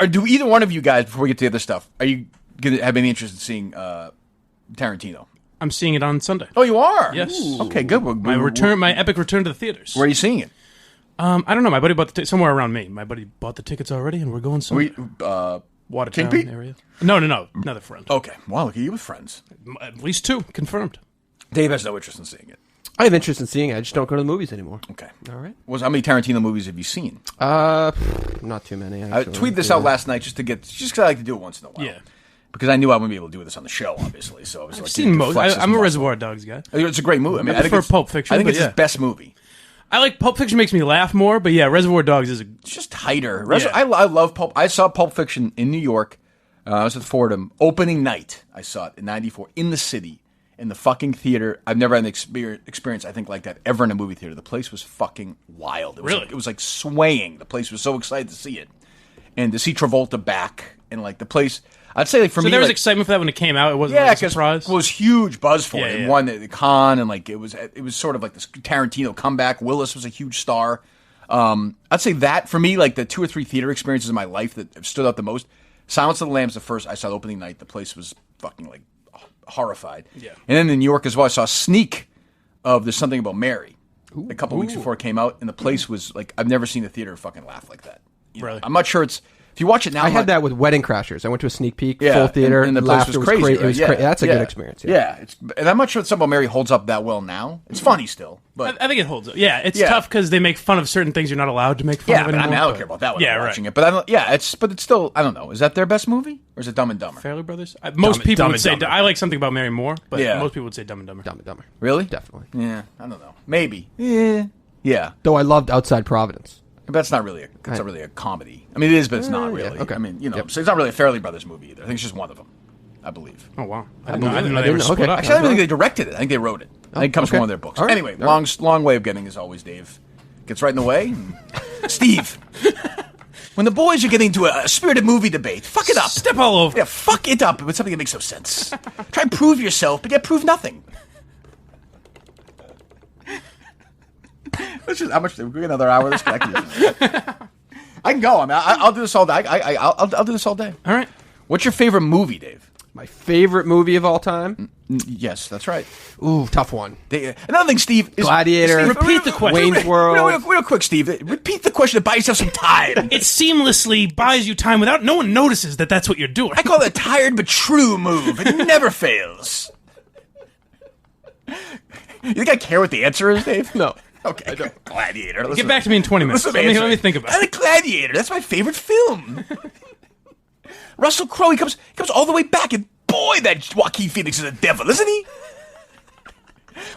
Do either one of you guys, before we get to the other stuff, are you going to have any interest in seeing Tarantino? I'm seeing it on Sunday. Oh, you are? Yes. Ooh. Okay, good. My epic return to the theaters. Where are you seeing it? I don't know. My buddy bought somewhere around me. My buddy bought the tickets already, and we're going somewhere. Watertown King Pete? area. No. Another friend. Okay. Wow, look at you with friends. At least 2 confirmed. Dave has no interest in seeing it. I have interest in seeing it. I just don't go to the movies anymore. Okay. All right. How many Tarantino movies have you seen? Not too many. I tweeted this out last night just because I like to do it once in a while. Yeah. Because I knew I wouldn't be able to do this on the show, obviously. So I was I've seen most. I'm a Reservoir Dogs guy. It's a great movie. I mean, I prefer Pulp Fiction. I think it's his best movie. I like Pulp Fiction. Makes me laugh more, but yeah, Reservoir Dogs is it's just tighter. Yeah. I love Pulp. I saw Pulp Fiction in New York. I was at Fordham opening night. I saw it in '94 in the city in the fucking theater. I've never had an experience I think like that ever in a movie theater. The place was fucking wild. It was like swaying. The place was so excited to see it, and to see Travolta back and like the place. I'd say, like, for me, there was like, excitement for that when it came out. It wasn't like a surprise. It was huge buzz for it. Yeah. It won the con, and like it was sort of like this Tarantino comeback. Willis was a huge star. I'd say that for me, like the 2 or 3 theater experiences in my life that have stood out the most. Silence of the Lambs, the first I saw the opening night. The place was fucking like horrified. Yeah. And then in New York as well, I saw a sneak of There's Something About Mary a couple weeks before it came out, and the place was like I've never seen a theater fucking laugh like that. Really? I'm not sure it's. If you watch it now, I had that with Wedding Crashers. I went to a sneak peek, Yeah, full theater, and the place was laughter crazy. It was Right? crazy. That's a good experience. Yeah, and I'm not sure that Something About Mary holds up that well now. It's funny still, but I think it holds up. Yeah, it's tough because they make fun of certain things you're not allowed to make fun of but anymore. I don't care about that when I'm watching right. it. But it's still. I don't know. Is that their best movie or is it Dumb and Dumber? Fairly Brothers. Most people Dumb would and say Dumber. I like Something About Mary more, but Yeah. most people would say Dumb and Dumber. Dumb and Dumber. Really? Definitely. Yeah, I don't know. Maybe. Yeah. Though I loved Outside Providence. But that's not really a comedy. I mean, it is, but it's not really. Yeah, okay. I mean, so it's not really a Fairly Brothers movie either. I think it's just one of them, I believe. Oh wow! I didn't know they didn't were know. split Okay. up. Actually, I don't think they directed it. I think they wrote it. I think it comes from one of their books. All right. Anyway, All long way of getting as always, Dave. Gets right in the way. Steve, when the boys are getting into a spirited movie debate, fuck it up. Step all over. Yeah, fuck it up with something that makes no sense. Try and prove yourself, but yet prove nothing. How much? We get another hour of this. I can go. I mean, I'll do this all day. I'll do this all day. All right. What's your favorite movie, Dave? My favorite movie of all time? Yes, that's right. Ooh, tough one. Another thing, Steve, is Gladiator. Steve, repeat the question. Wayne's World. Real quick, Steve. Repeat the question to buy yourself some time. It seamlessly buys you time without no one notices that that's what you're doing. I call that a tired but true move. It never fails. You think I care what the answer is, Dave? No. Okay, I don't. Gladiator. Get back to me in 20 minutes. Let me think about it. I like Gladiator. That's my favorite film. Russell Crowe, he comes all the way back, and boy, that Joaquin Phoenix is a devil, isn't he?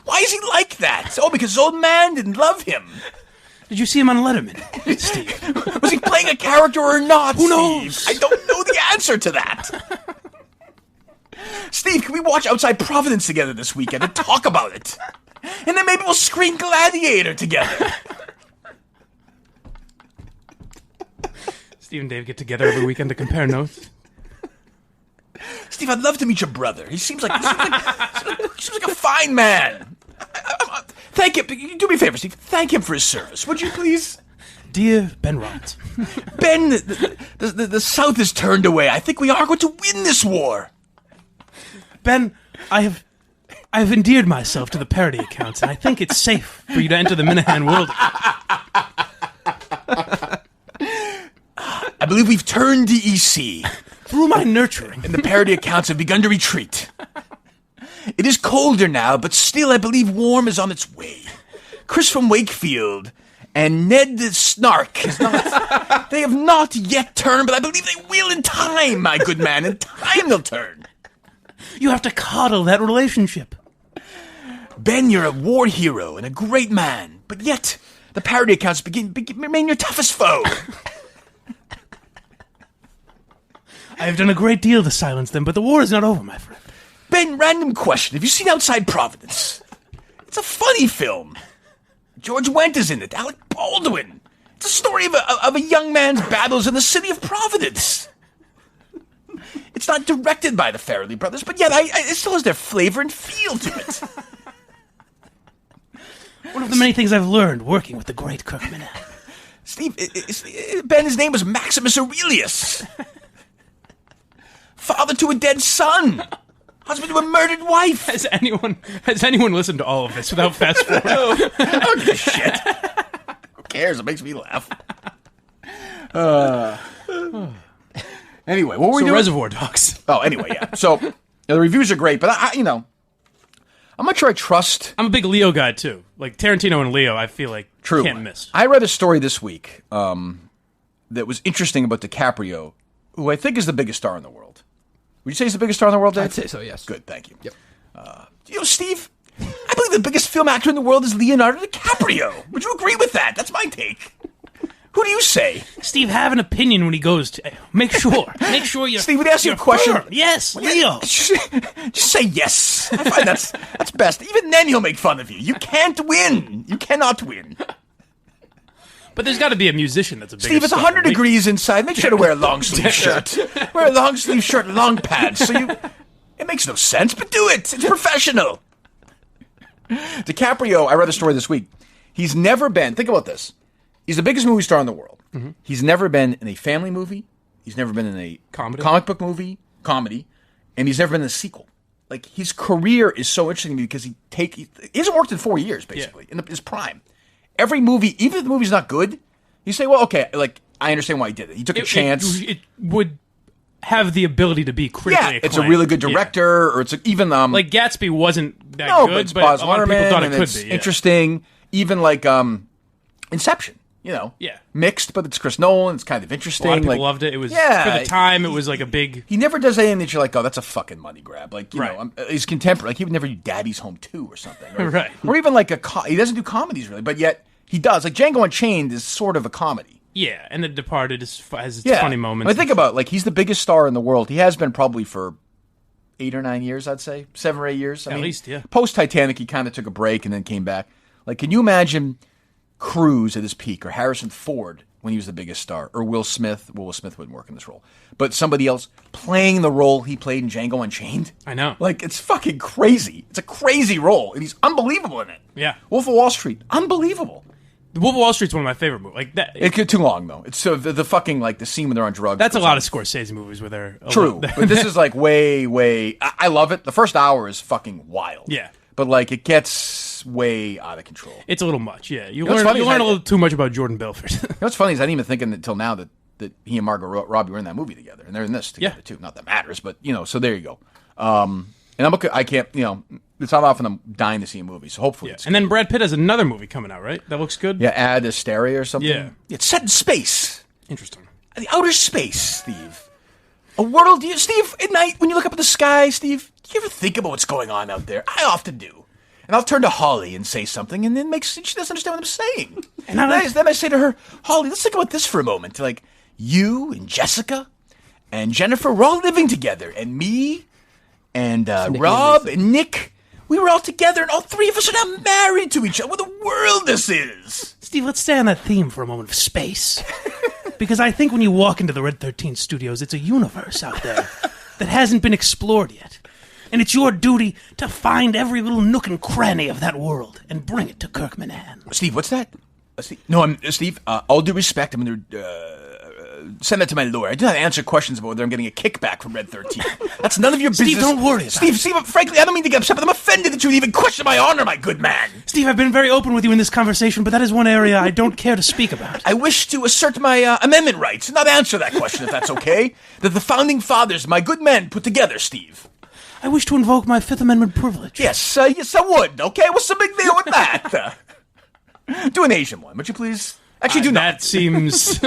Why is he like that? Oh, because his old man didn't love him. Did you see him on Letterman, Steve? Was he playing a character or not, Who knows? Steve? I don't know the answer to that. Steve, can we watch Outside Providence together this weekend and talk about it? And then maybe we'll screen Gladiator together. Steve and Dave get together every weekend to compare notes. Steve, I'd love to meet your brother. He seems like a fine man. Thank him. Do me a favor, Steve. Thank him for his service. Would you please? Dear Ben Rollins. Ben, the South has turned away. I think we are going to win this war. Ben, I have endeared myself to the parody accounts, and I think it's safe for you to enter the Minihane world again. I believe we've turned DEC. Through my nurturing. And the parody accounts have begun to retreat. It is colder now, but still I believe warm is on its way. Chris from Wakefield and Ned the Snark they have not yet turned, but I believe they will in time, my good man. In time they'll turn. You have to coddle that relationship. Ben, you're a war hero and a great man, but yet the parody accounts remain your toughest foe. I have done a great deal to silence them, but the war is not over, my friend. Ben, random question. Have you seen Outside Providence? It's a funny film. George Wendt is in it. Alec Baldwin. It's a story of a young man's battles in the city of Providence. It's not directed by the Farrelly brothers, but yet it still has their flavor and feel to it. One of the many things I've learned working with the great Kirk Minihane. Steve, Ben, his name was Maximus Aurelius. Father to a dead son. Husband to a murdered wife. Has anyone listened to all of this without fast forward? I don't give a shit. Who cares? It makes me laugh. Anyway, what were we doing? Reservoir Dogs. Oh, anyway, yeah. So the reviews are great, but I'm not sure I trust. I'm a big Leo guy too. Like Tarantino and Leo, I feel like can't miss. I read a story this week that was interesting about DiCaprio, who I think is the biggest star in the world. Would you say he's the biggest star in the world, Dave? I'd say so, yes. Good, thank you. Yep. Steve, I believe the biggest film actor in the world is Leonardo DiCaprio. Would you agree with that? That's my take. Who do you say? Steve, have an opinion when he goes to... Make sure you're... Steve, would ask you a question. Firm. Yes, Leo. Just say yes. I find that's best. Even then he'll make fun of you. You can't win. You cannot win. But there's got to be a musician that's a big Steve, it's 100 degrees inside. Make sure to wear a long sleeve shirt. Wear a long sleeve shirt and long pads. It makes no sense, but do it. It's professional. DiCaprio, I read a story this week. He's never been, think about this. He's the biggest movie star in the world. Mm-hmm. He's never been in a family movie. He's never been in a comic book movie, comedy, and he's never been in a sequel. Like, his career is so interesting to me because he hasn't worked in 4 years, basically, in his prime. Every movie, even if the movie's not good, you say, well, okay, like, I understand why he did it. He took a chance. It would have the ability to be critically acclaimed. It's a really good director, or it's even... like, Gatsby wasn't that good, but a lot of people thought it could be. Interesting. Even, like, Inception, mixed, but it's Chris Nolan. It's kind of interesting. A lot of people loved it. It was, for the time, it was like a big... He never does anything that you're like, oh, that's a fucking money grab. Like, you know, he's contemporary. Like, he would never do Daddy's Home 2 or something. Right. Or even, like, he doesn't do comedies, really, but yet... He does. Like, Django Unchained is sort of a comedy. Yeah, and The Departed has its funny moments. I think about it, like, he's the biggest star in the world. He has been probably for 8 or 9 years, I'd say. 7 or 8 years. At least, yeah. Post-Titanic, he kind of took a break and then came back. Like, can you imagine Cruise at his peak, or Harrison Ford when he was the biggest star, or Will Smith? Well, Will Smith wouldn't work in this role. But somebody else playing the role he played in Django Unchained? I know. Like, it's fucking crazy. It's a crazy role, and he's unbelievable in it. Yeah. Wolf of Wall Street, unbelievable. The Wolf of Wall Street's one of my favorite movies. Like that, it's too long though. It's so the fucking like the scene when they're on drugs. That's a lot of Scorsese movies where they're true, but this is like way. I love it. The first hour is fucking wild. Yeah, but like it gets way out of control. It's a little much. Yeah, you learn a little too much about Jordan Belfort. What's funny is I didn't even think until now that he and Margot Robbie were in that movie together, and they're in this together too. Not that matters, but so there you go. And I can't, it's not often I'm dying to see a movie, so hopefully it's good. And then Brad Pitt has another movie coming out, right? That looks good? Yeah, Ad Astartes or something. Yeah. It's set in space. Interesting. The outer space, Steve. A world, Steve, at night, when you look up at the sky, Steve, do you ever think about what's going on out there? I often do. And I'll turn to Holly and say something, and then she doesn't understand what I'm saying. And then I say to her, Holly, let's think about this for a moment. Like, you and Jessica and Jennifer, we're all living together. And me and Rob and Nick, we were all together, and all three of us are now married to each other. What the world this is! Steve, let's stay on that theme for a moment of space. Because I think when you walk into the Red 13 studios, it's a universe out there that hasn't been explored yet. And it's your duty to find every little nook and cranny of that world and bring it to Kirk Minihane. Steve, what's that? Steve? No, Steve, all due respect, I'm going to send that to my lawyer. I do not answer questions about whether I'm getting a kickback from Red 13. That's none of your business. Steve, don't worry about it. Steve, frankly, I don't mean to get upset, but I'm offended that you would even question my honor, my good man. Steve, I've been very open with you in this conversation, but that is one area I don't care to speak about. I wish to assert my amendment rights and not answer that question, if that's okay. That the founding fathers, my good men, put together, Steve. I wish to invoke my Fifth Amendment privilege. Yes, yes, I would, okay? What's the big deal with that? Do an Asian one, would you please? Actually, do not. That seems...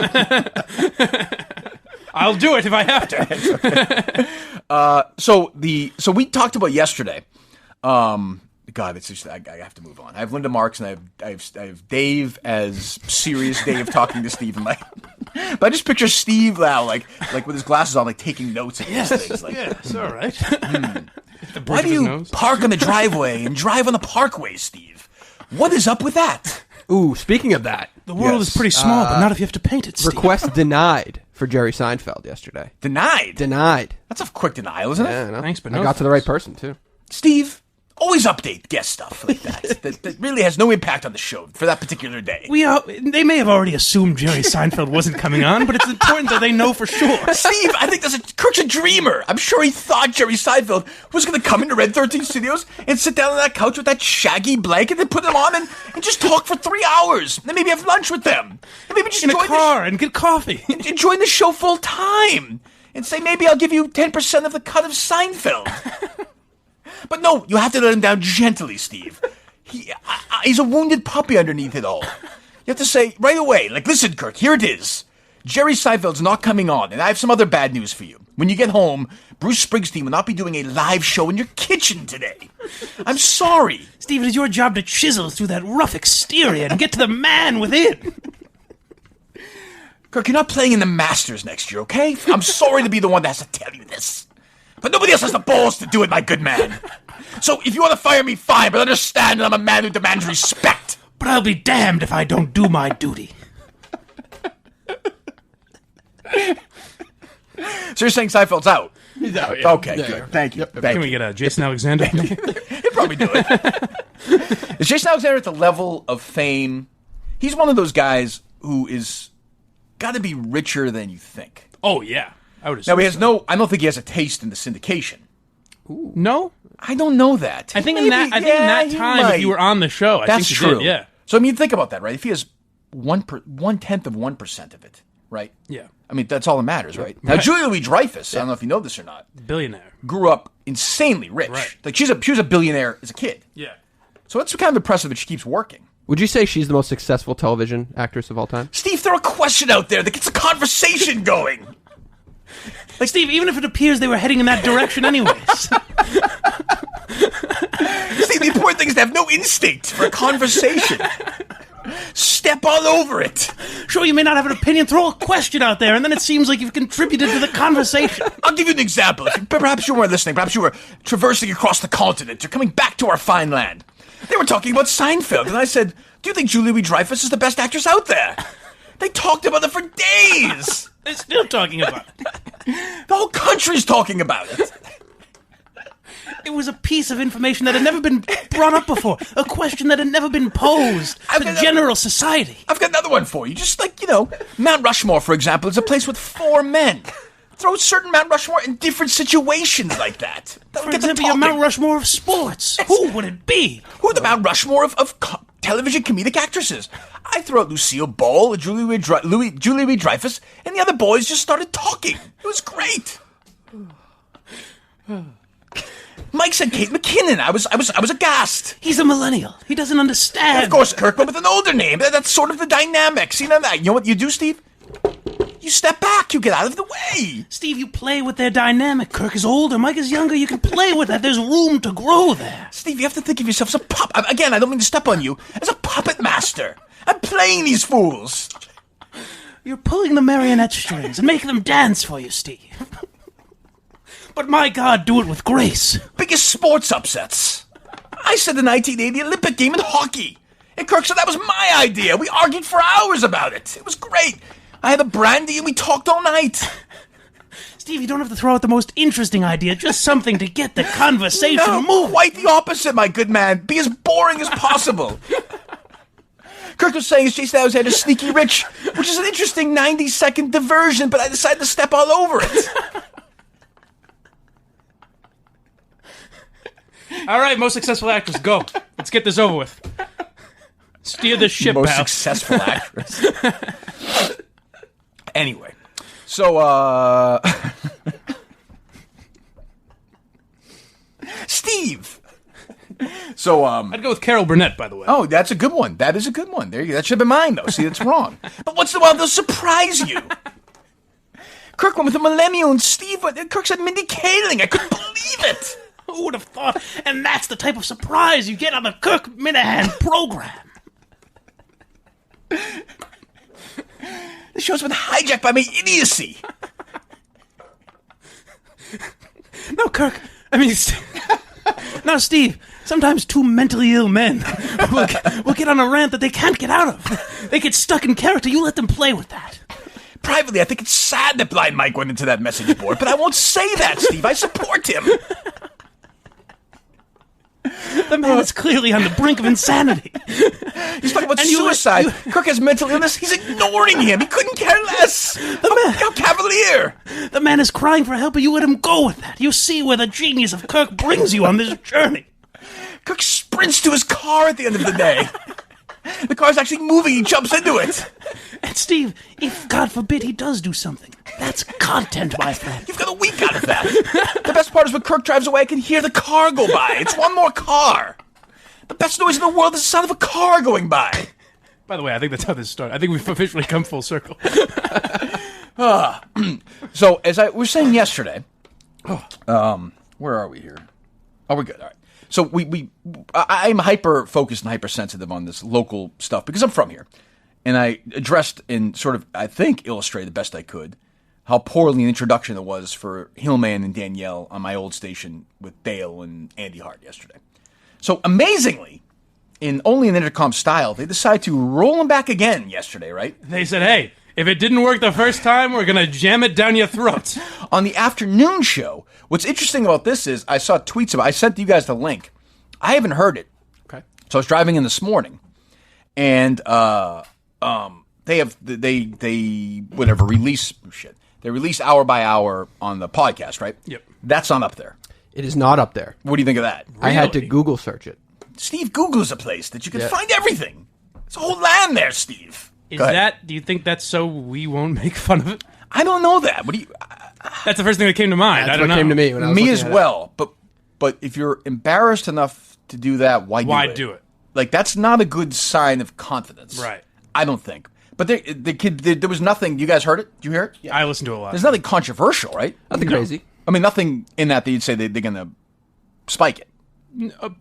I'll do it if I have to. So we talked about yesterday. God, it's just I have to move on. I have Linda Marks and I have Dave as serious Dave talking to Steve and but I just picture Steve now like with his glasses on, like taking notes and these things. Like, yes, all right. Why do you park on the driveway and drive on the parkway, Steve? What is up with that? Ooh, speaking of that, the world is pretty small, but not if you have to paint it, Steve. Request denied for Jerry Seinfeld yesterday. Denied? That's a quick denial, isn't it? Yeah, no. Thanks, but I got to the right person, too. Steve, always update guest stuff like that really has no impact on the show for that particular day. They may have already assumed Jerry Seinfeld wasn't coming on, but it's important that they know for sure. Steve, I think Kirk's a dreamer. I'm sure he thought Jerry Seinfeld was going to come into Red 13 Studios and sit down on that couch with that shaggy blanket and put them on and just talk for 3 hours. Then maybe have lunch with them. And maybe just in a car and get coffee. And join the show full time. And say, maybe I'll give you 10% of the cut of Seinfeld. But no, you have to let him down gently, Steve. He's a wounded puppy underneath it all. You have to say right away, like, listen, Kirk, here it is. Jerry Seinfeld's not coming on, and I have some other bad news for you. When you get home, Bruce Springsteen will not be doing a live show in your kitchen today. I'm sorry. Steve, it is your job to chisel through that rough exterior and get to the man within. Kirk, you're not playing in the Masters next year, okay? I'm sorry to be the one that has to tell you this. But nobody else has the balls to do it, my good man. So if you want to fire me, fine, but understand that I'm a man who demands respect. But I'll be damned if I don't do my duty. So you're saying Seinfeld's out? He's out, yeah. Okay, good. Thank you. Can we get Jason Alexander? He'll probably do it. Is Jason Alexander at the level of fame? He's one of those guys who is got to be richer than you think. Oh, yeah. I would assume. Now, he has I don't think he has a taste in the syndication. Ooh. No? I don't know that. I think in that time, if you were on the show, I that's think you true. did, yeah. So, I mean, think about that, right? If he has 1/10 of 1% of it, right? Yeah. I mean, that's all that matters, right? Now, Julia Louis-Dreyfus, I don't know if you know this or not. Billionaire. Grew up insanely rich. Right. Like, she was a billionaire as a kid. Yeah. So it's kind of impressive that she keeps working. Would you say she's the most successful television actress of all time? Steve, throw a question out there that gets a conversation going. Like, Steve, even if it appears they were heading in that direction anyways. Steve, the important thing is to have no instinct for a conversation. Step all over it. Sure, you may not have an opinion. Throw a question out there, and then it seems like you've contributed to the conversation. I'll give you an example. Perhaps you weren't listening. Perhaps you were traversing across the continent. You're coming back to our fine land. They were talking about Seinfeld, and I said, do you think Julia Louis-Dreyfus is the best actress out there? They talked about it for days. They're still talking about it. The whole country's talking about it. It was a piece of information that had never been brought up before. A question that had never been posed to general society. I've got another one for you. Just like, Mount Rushmore, for example, is a place with 4 men. Throw certain Mount Rushmore in different situations like that. For example, your Mount Rushmore of sports. Who would it be? Who are the Mount Rushmore of television comedic actresses? I threw out Lucille Ball, Julie Louis-Dreyfus, and the other boys just started talking. It was great. Mike said Kate McKinnon. I was aghast. He's a millennial. He doesn't understand. And of course, Kirk, but with an older name. That's sort of the dynamics. You know that? You know what you do, Steve? You step back. You get out of the way. Steve, you play with their dynamic. Kirk is older. Mike is younger. You can play with that. There's room to grow there. Steve, you have to think of yourself as a puppet. Again, I don't mean to step on you. As a puppet master. I'm playing these fools. You're pulling the marionette strings and making them dance for you, Steve. But my God, do it with grace. Biggest sports upsets. I said the 1980 Olympic game in hockey. And Kirk said that was my idea. We argued for hours about it. It was great. I had a brandy and we talked all night. Steve, you don't have to throw out the most interesting idea. Just something to get the conversation moving. Quite the opposite, my good man. Be as boring as possible. Kirk was saying his Jason Alexander Sneaky Rich, which is an interesting 90-second diversion, but I decided to step all over it. All right, most successful actress, go. Let's get this over with. Steer the ship, Most pal. successful actress. Anyway, so, Steve. So, I'd go with Carol Burnett, by the way. Oh, that's a good one. That is a good one. There you go. That should have been mine, though. See, that's wrong. But once in a while, they'll surprise you. Kirk went with the Millennial, and Steve went. Kirk said Mindy Kaling. I couldn't believe it. Who would have thought? And that's the type of surprise you get on the Kirk Minihane program. The show's been hijacked by my idiocy. No, Kirk. I mean, no, Steve. Sometimes two mentally ill men will get on a rant that they can't get out of. They get stuck in character. You let them play with that. Privately, I think it's sad that Blind Mike went into that message board, but I won't say that, Steve. I support him. The man is clearly on the brink of insanity. He's talking about suicide. Kirk has mental illness. He's ignoring him. He couldn't care less. How cavalier. The man is crying for help, but you let him go with that. You see where the genius of Kirk brings you on this journey. Kirk sprints to his car at the end of the day. The car's actually moving. He jumps into it. And Steve, if God forbid he does do something, that's content, my friend. You've got a week out of that. The best part is when Kirk drives away, I can hear the car go by. It's one more car. The best noise in the world is the sound of a car going by. By the way, I think that's how this started. I think we've officially come full circle. So, as I was saying yesterday, where are we here? Oh, we're good. All right. So I'm hyper-focused and hypersensitive on this local stuff because I'm from here. And I addressed and sort of, I think, illustrated the best I could how poorly an introduction it was for Hillman and Danielle on my old station with Dale and Andy Hart yesterday. So amazingly, only in intercom style, they decided to roll them back again yesterday, right? They said, hey, if it didn't work the first time, we're going to jam it down your throat. On the afternoon show, what's interesting about this is I saw tweets about I sent you guys the link. I haven't heard it. Okay. So I was driving in this morning, and they release hour by hour on the podcast, right? Yep. That's not up there. It is not up there. What do you think of that? I had to Google search it. Steve, Google is a place that you can find everything. There's a whole land there, Steve. Do you think that's so we won't make fun of it? I don't know that. What do you? That's the first thing that came to mind. That's I don't what know. came to me when I was Me looking as at well. But if you're embarrassed enough to do that, why do it? Like, that's not a good sign of confidence. Right. I don't think. But there was nothing. You guys heard it? Did you hear it? Yeah. I listened to it a lot. There's nothing controversial, right? Nothing crazy. I mean, nothing in that you'd say they're going to spike it.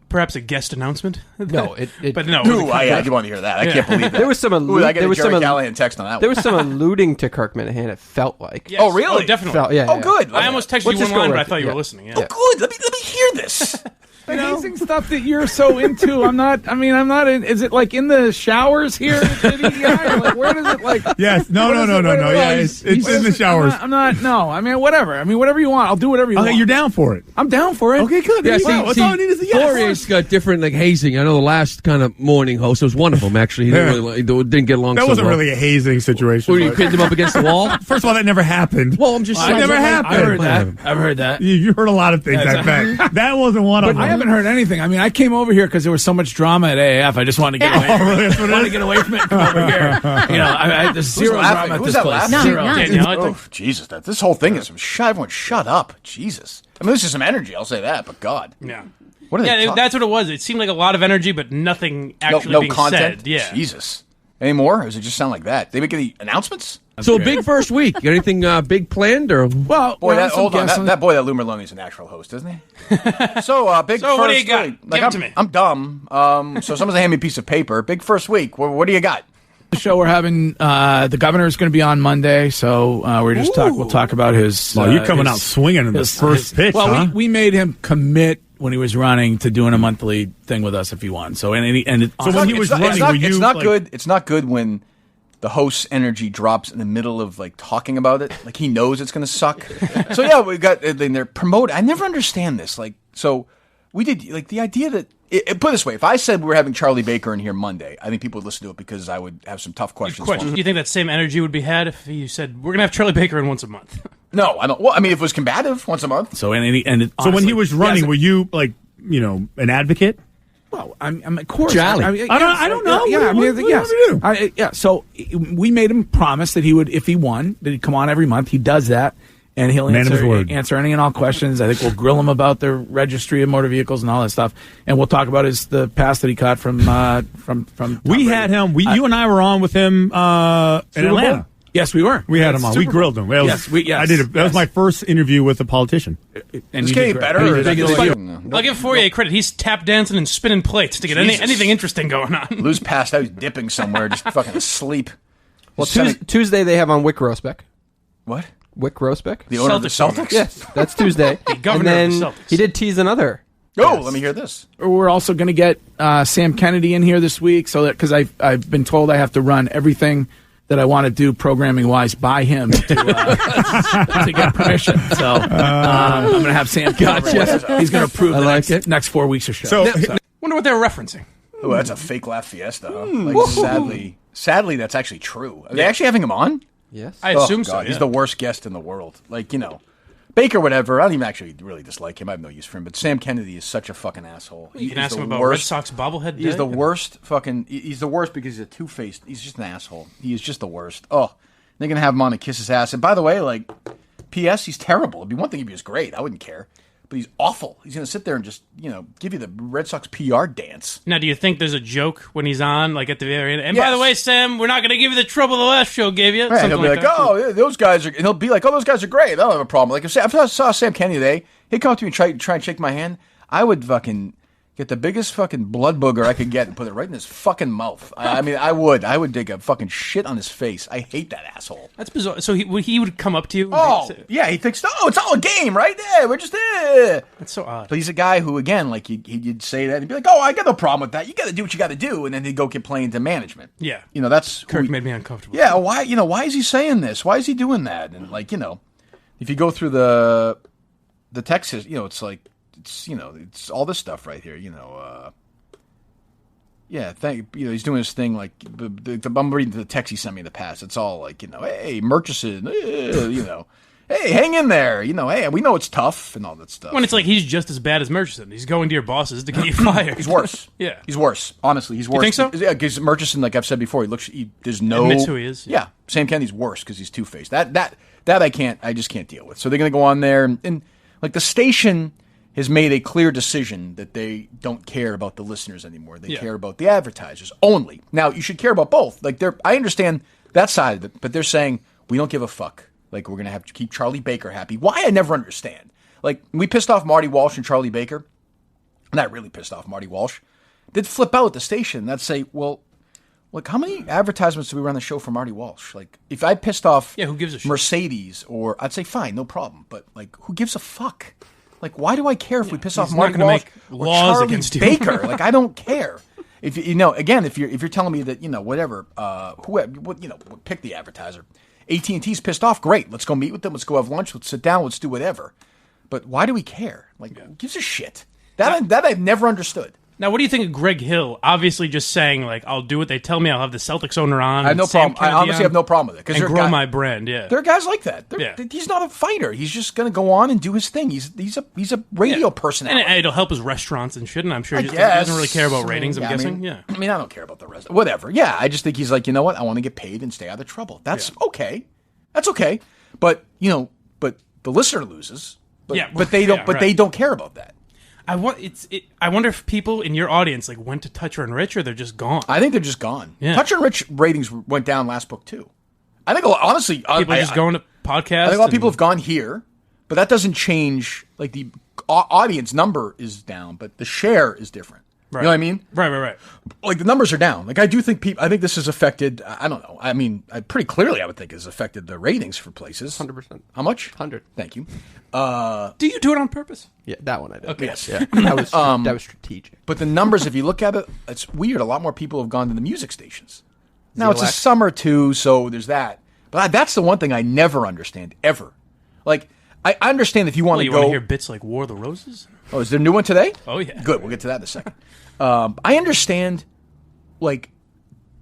Perhaps a guest announcement? No, but no. I do want to hear that. I can't believe that. There was some I got a Jerry Callahan text on that There one. was some alluding to Kirk Minihane, it felt like. Yes. Oh, really? Oh, definitely. Good. I almost texted you one line, but I thought you were listening. Yeah. Oh, good. Let me hear this. Amazing stuff that you're so into. I'm not in. Is it like in the showers here? Like, where does it like? Yes. No. Yeah, it's in the showers. I'm not. No. I mean, whatever. Whatever you want. I'll do whatever you want. Okay, you're down for it. I'm down for it. Okay, good. Yeah, That's all I need is a yes. Poirier's got different hazing. I know the last kind of morning host was one of them. Actually, he didn't get along. That wasn't really a hazing situation. Were you pitting him up against the wall? First of all, that never happened. Well, I'm just saying. It never happened. I've heard that. You heard a lot of things. I bet that wasn't one of them. I haven't heard anything. I mean, I came over here because there was so much drama at AAF. I just wanted to get away. Wanted to get away from it. Come over here. There's zero drama at this place. Zero. Danielle, Jesus, this whole thing is everyone shut up. Jesus. I mean, there's just some energy. I'll say that. But God. Yeah. What are they talking? That's what it was. It seemed like a lot of energy, but nothing actually no being content. said. Yeah. Jesus. Any more? Or does it just sound like that? They make any announcements? So a big first week. Got anything big planned or? Well, boy, that Lou Merlone is a natural host, isn't he? So big. So first what do you got? week. Give it to me. I'm dumb. So someone's hand me a piece of paper. Big first week. What do you got? The show we're having, the governor is going to be on Monday, so we'll talk about his. Well, you're coming out swinging in the first pitch. Well, huh? we made him commit when he was running to doing a monthly thing with us if he won. So when he was running, were you? It's not good. It's not good when the host's energy drops in the middle of like talking about it. Like he knows it's going to suck. So yeah, we got. Then they're promoted. I never understand this. Like so, we did like the idea that. Put it this way, if I said we were having Charlie Baker in here Monday, I think people would listen to it because I would have some tough questions. Do you think that same energy would be had if you said, we're going to have Charlie Baker in once a month? No, I don't. Well, I mean, if it was combative once a month. So so when he was running, were you like, an advocate? Well, I'm of course. Jolly. I don't know. Yeah, So we made him promise that he would, if he won, that he'd come on every month. He does that. And he'll answer any and all questions. I think we'll grill him about the registry of motor vehicles and all that stuff. And we'll talk about the pass that he caught from. We had him. You and I were on with him in Atlanta. Yes, we were. We had him on. We grilled him. Yes. I did. That was my first interview with a politician. And this getting better. I'll give Fourier credit. He's tap dancing and spinning plates to get anything interesting going on. Lou's passed out. He's dipping somewhere, just fucking asleep. Well, Tuesday they have on Wick Rosbeck. What? Wick Rosbeck? The owner of the Celtics? Yes, that's Tuesday. The governor of the Celtics. He did tease another. Let me hear this. We're also going to get Sam Kennedy in here this week, so that because I've been told I have to run everything that I want to do programming wise by him to get permission. So I'm going to have Sam. Gotcha. He's going to approve the next 4 weeks of show. So. Wonder what they were referencing. Oh, that's a fake laugh fiesta. Huh? Like, sadly, that's actually true. Are they actually having him on? Yes. I assume so. Yeah. He's the worst guest in the world. Like, Baker, whatever. I don't even actually really dislike him. I have no use for him. But Sam Kennedy is such a fucking asshole. You can ask him about Red Sox bobblehead day? He's the worst fucking... He's the worst because he's a two-faced... He's just an asshole. He is just the worst. Oh, they're going to have him on and kiss his ass. And by the way, like, P.S., he's terrible. It'd be one thing if he was great. I wouldn't care. But he's awful. He's going to sit there and just, give you the Red Sox PR dance. Now, do you think there's a joke when he's on, like at the very end? And by the way, Sam, we're not going to give you the trouble the last show gave you. Right, he'll be like, those guys are... And he'll be like, those guys are great. I don't have a problem. Like, if I saw Sam Kennedy today, he'd come up to me and try and shake my hand. I would fucking get the biggest fucking blood booger I could get and put it right in his fucking mouth. I mean, I would take a fucking shit on his face. I hate that asshole. That's bizarre. So he would come up to you? Yeah, he thinks, it's all a game, right? Yeah, we're just there. That's so odd. But he's a guy who, again, like, he'd say that and be like, I got no problem with that. You got to do what you got to do. And then he'd go complain to management. Yeah. That's... Kirk made me uncomfortable. Yeah, why is he saying this? Why is he doing that? And, like, if you go through the text, it's like, it's all this stuff right here, Yeah, he's doing his thing like I'm reading the text he sent me in the past. It's all like, hey, Murchison, hey, hang in there, hey, we know it's tough and all that stuff. When it's like he's just as bad as Murchison. He's going to your bosses to get you fired. He's worse. Yeah, he's worse. Honestly, he's worse. You think so? Yeah, because Murchison, like I've said before, there's no admits who he is. Yeah, Sam Kennedy's worse because he's two-faced. That I just can't deal with. So they're gonna go on there and like the station has made a clear decision that they don't care about the listeners anymore. They care about the advertisers only. Now, you should care about both. Like, I understand that side of it, but they're saying, we don't give a fuck. Like, we're going to have to keep Charlie Baker happy. Why? I never understand. Like, we pissed off Marty Walsh and Charlie Baker. Not really pissed off Marty Walsh. They'd flip out at the station. They'd say, well, look, how many advertisements do we run the show for Marty Walsh? Like, if I pissed off who gives a shit? Mercedes, or I'd say, fine, no problem. But, like, who gives a fuck? Like, why do I care if we piss off Marty Walsh or Charlie Baker? Like, I don't care. If again, if you're telling me that whatever, pick the advertiser. AT&T's pissed off. Great, let's go meet with them. Let's go have lunch. Let's sit down. Let's do whatever. But why do we care? Like, who gives a shit? That I've never understood. Now, what do you think of Greg Hill? Obviously, just saying like, "I'll do what they tell me. I'll have the Celtics owner on." I have no problem. I honestly have no problem with it and grow my brand. Yeah, there are guys like that. He's not a fighter. He's just going to go on and do his thing. He's a radio personality, and it'll help his restaurants and shit. And I'm sure he doesn't really care about ratings. I'm guessing. I mean, I don't care about the rest. Whatever. Yeah, I just think he's like, you know what? I want to get paid and stay out of trouble. That's okay. That's okay. But but the listener loses. But they don't. They don't care about that. I wonder if people in your audience like went to Toucher and Rich, or they're just gone. I think they're just gone. Yeah. Toucher and Rich ratings went down last book too. I think honestly, People are just going to podcasts. I think a lot of people have gone here, but that doesn't change. Like the audience number is down, but the share is different. Right. You know what I mean? Right. Like the numbers are down. Like I do think I think this has affected. I don't know. I mean, pretty clearly, I would think has affected the ratings for places. 100%. How much? 100. Thank you. Do you do it on purpose? Yeah, that one I did. Okay. Yes. Yeah, that was strategic. But the numbers, if you look at it, it's weird. A lot more people have gone to the music stations. Now it's a ZLX. summer too, so there's that. But that's the one thing I never understand ever. Like I understand if you want Well, to you go. want to hear bits like War of the Roses? Oh, is there a new one today? Oh, yeah. Good. We'll get to that in a second. I understand, like,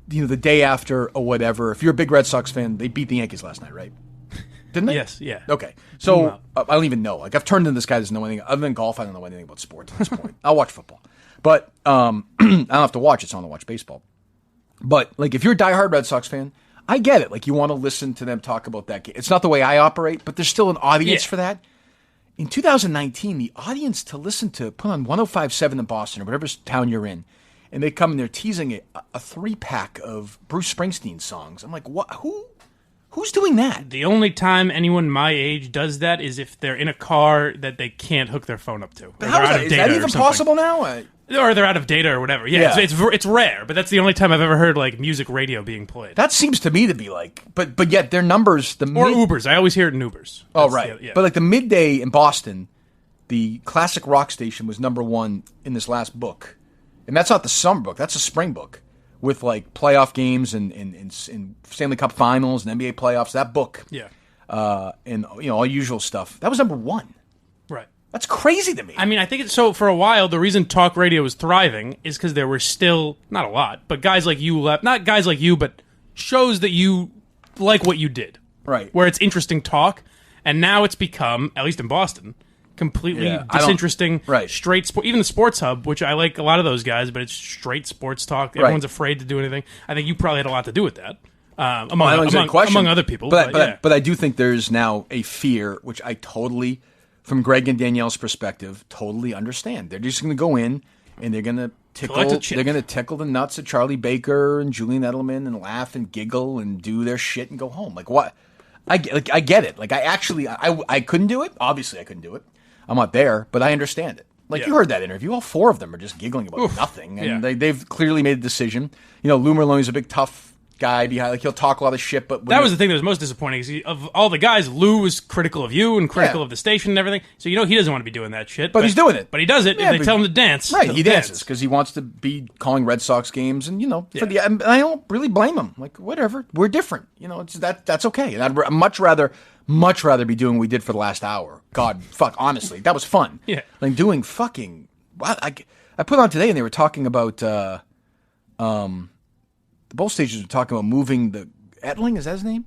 the day after or whatever. If you're a big Red Sox fan, they beat the Yankees last night, right? Didn't they? Yes, yeah. Okay. So I don't even know. Like, I've turned into this guy that doesn't know anything. Other than golf, I don't know anything about sports at this point. I'll watch football. But I don't have to watch it, so I don't watch baseball. But, like, if you're a diehard Red Sox fan, I get it. Like, you want to listen to them talk about that game. It's not the way I operate, but there's still an audience for that. In 2019, the audience to listen to, put on 105.7 in Boston or whatever town you're in, and they come and they're teasing a 3-pack of Bruce Springsteen songs. I'm like, what? Who's doing that? The only time anyone my age does that is if they're in a car that they can't hook their phone up to. But how is that even possible now? Or they're out of data or whatever. Yeah. It's rare, but that's the only time I've ever heard like music radio being played. That seems to me to be like, but yet their numbers, Ubers. I always hear it in Ubers. Oh, right. But like the midday in Boston, the classic rock station was number 1 in this last book. And that's not the summer book. That's a spring book with like playoff games and Stanley Cup finals and NBA playoffs. That book. Yeah. And, all usual stuff. That was number 1. Right. That's crazy to me. I mean, I think so. For a while, the reason talk radio was thriving is because there were still, not a lot, but guys like you left. Not guys like you, but shows that you like what you did. Right. Where it's interesting talk. And now it's become, at least in Boston, completely disinteresting. Right. Straight sport. Even the Sports Hub, which I like a lot of those guys, but it's straight sports talk. Everyone's afraid to do anything. I think you probably had a lot to do with that. Among other people. But I do think there's now a fear, which I totally, from Greg and Danielle's perspective, totally understand. They're just going to go in and they're going to tickle the nuts of Charlie Baker and Julian Edelman and laugh and giggle and do their shit and go home. Like what? I get it. Like I couldn't do it. Obviously I couldn't do it. I'm not there, but I understand it. Like you heard that interview. All 4 of them are just giggling about nothing, and they've clearly made a decision. Lou Merloni's a big tough guy behind. Like he'll talk a lot of shit, but that was the thing that was most disappointing. Is of all the guys, Lou was critical of you and critical of the station and everything. So he doesn't want to be doing that shit. But he's doing it. But he does it. If they tell him to dance, right? He dances because he wants to be calling Red Sox games, and and I don't really blame him. Like whatever, we're different. It's that's okay. And I'd much rather be doing what we did for the last hour. God, fuck, honestly, that was fun. Yeah, like doing fucking. I put on today, and they were talking about. The both stations were talking about moving the Etling, is that his name?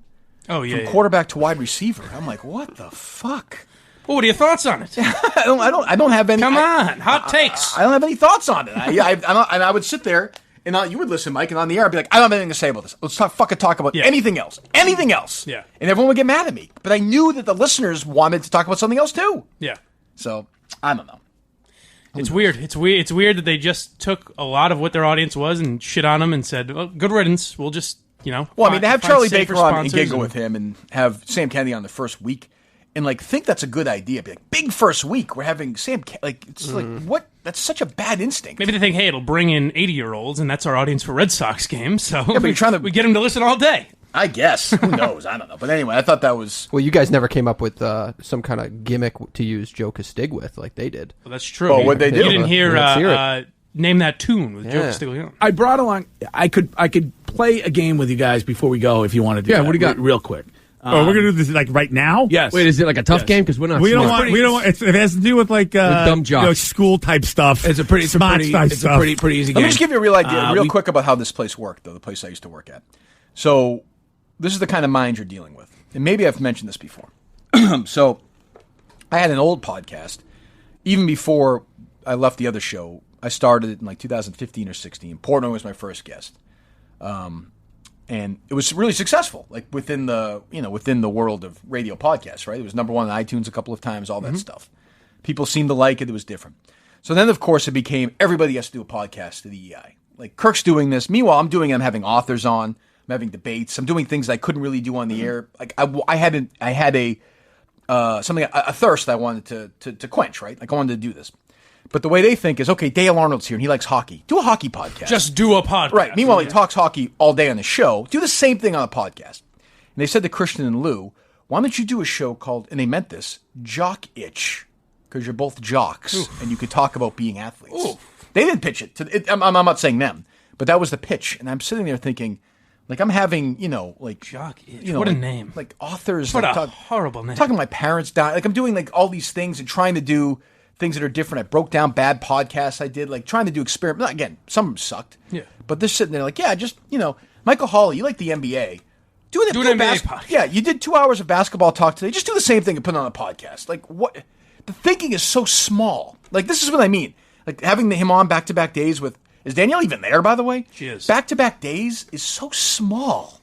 Oh yeah, from quarterback to wide receiver. I'm like, what the fuck? Well, what are your thoughts on it? I don't have any. Come on, hot takes. I don't have any thoughts on it. I would sit there and you would listen, Mike, and on the air I'd be like, I don't have anything to say about this. Let's fucking talk about anything else. Anything else. Yeah. And everyone would get mad at me. But I knew that the listeners wanted to talk about something else too. Yeah. So I don't know. It's weird. It's weird that they just took a lot of what their audience was and shit on them and said, well, good riddance. We'll just, Well, I mean, to have Charlie Baker on and giggle with him and have Sam Kennedy on the first week and, think that's a good idea. Be like, big first week. We're having Sam it's like, what? That's such a bad instinct. Maybe they think, hey, it'll bring in 80-year-olds, and that's our audience for Red Sox games. So but you're trying to... we get them to listen all day. I guess. Who knows? I don't know. But anyway, I thought that was... Well, you guys never came up with some kind of gimmick to use Joe Castig with like they did. Well, that's true. Oh, what'd they do? You didn't hear Name That Tune with Joe Castiglione. I brought along... I could play a game with you guys before we go if you want to do that. What do you got? Real quick. We're going to do this right now? Yes. Wait, is it like a tough game? Because we're not We don't smart. want... It has to do with with dumb jocks. school-type stuff. It's a pretty easy game. Let me just give you a real idea, real quick about how this place worked, though, the place I used to work at. So... this is the kind of mind you're dealing with. And maybe I've mentioned this before. So I had an old podcast. Even before I left the other show, I started it in 2015 or 16. Portnoy was my first guest. And it was really successful, within the world of radio podcasts, right? It was number 1 on iTunes a couple of times, all that stuff. People seemed to like it. It was different. So then, of course, it became everybody has to do a podcast to the EI. Like Kirk's doing this. Meanwhile, I'm doing it. I'm having authors on. I'm having debates. I'm doing things I couldn't really do on the air. Like I had a thirst I wanted to quench, right? Like I wanted to do this. But the way they think is, okay, Dale Arnold's here and he likes hockey. Do a hockey podcast. Just do a podcast. Right. Meanwhile, he talks hockey all day on the show. Do the same thing on a podcast. And they said to Christian and Lou, why don't you do a show called, and they meant this, Jock Itch, because you're both jocks and you could talk about being athletes. They didn't pitch it. I'm not saying them, but that was the pitch. And I'm sitting there thinking, like I'm having, like Jock Itch. You know, what a like, name! Like authors. What like, a horrible name! Talking to my parents die. Like I'm doing like all these things and trying to do things that are different. I broke down bad podcasts I did, like trying to do experiments. Again, some of them sucked. Yeah. But they're sitting there like, yeah, just Michael Hawley, you like the NBA. Do an NBA podcast. Yeah, you did 2 hours of basketball talk today. Just do the same thing and put it on a podcast. Like what? The thinking is so small. Like this is what I mean. Like having him on back-to-back days with. Is Danielle even there, by the way? She is. Back-to-back days is so small.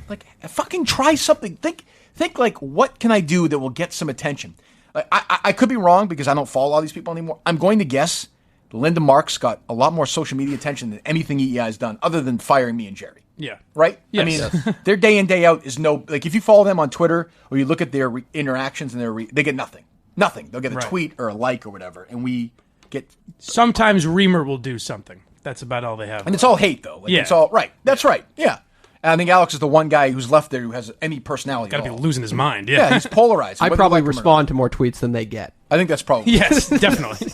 Like fucking try something. Think like what can I do that will get some attention? Like, I could be wrong because I don't follow all these people anymore. I'm going to guess Linda Marks got a lot more social media attention than anything EEI has done, other than firing me and Jerry. Yeah. Right? Yes. I mean, their day in, day out is no... Like, if you follow them on Twitter or you look at their interactions and they get nothing. Nothing. They'll get a tweet or a like or whatever, and we get... Sometimes Reamer will do something. That's about all they have. And it's all hate, though. Like, it's all... Right. That's right. Yeah. And I think Alex is the one guy who's left there who has any personality Got to at all. be losing his mind. Yeah. Yeah, he's polarized. I probably respond to more tweets than they get. I think that's probably... Yes, definitely.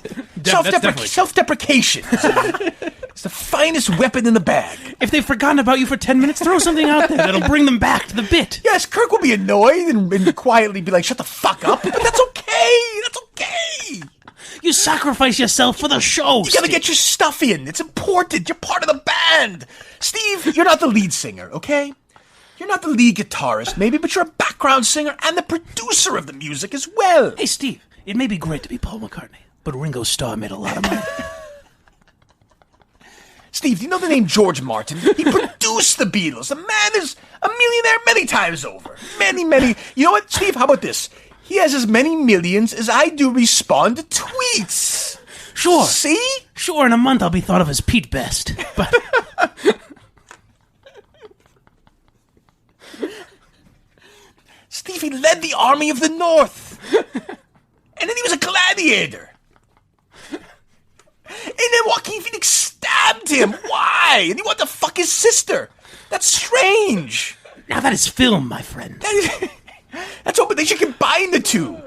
Self-deprecation. It's the finest weapon in the bag. If they've forgotten about you for 10 minutes, throw something out there that'll bring them back to the bit. Yes, Kirk will be annoyed and quietly be like, shut the fuck up. But that's okay. That's okay. You sacrifice yourself for the show, You gotta get your stuff in. It's important. You're part of the band. Steve, you're not the lead singer, okay? You're not the lead guitarist, maybe, but you're a background singer and the producer of the music as well. Hey, Steve, it may be great to be Paul McCartney, but Ringo Starr made a lot of money. Steve, do you know the name George Martin? He produced the Beatles. The man is a millionaire many times over. Many, many. You know what, Steve? How about this? He has as many millions as I do respond to tweets. Sure. See? Sure, in a month I'll be thought of as Pete Best. But Steve, he led the Army of the North. And then he was a gladiator. And then Joaquin Phoenix stabbed him. Why? And he wanted to fuck his sister. That's strange. Now that is film, my friend. That's open. They should combine the two.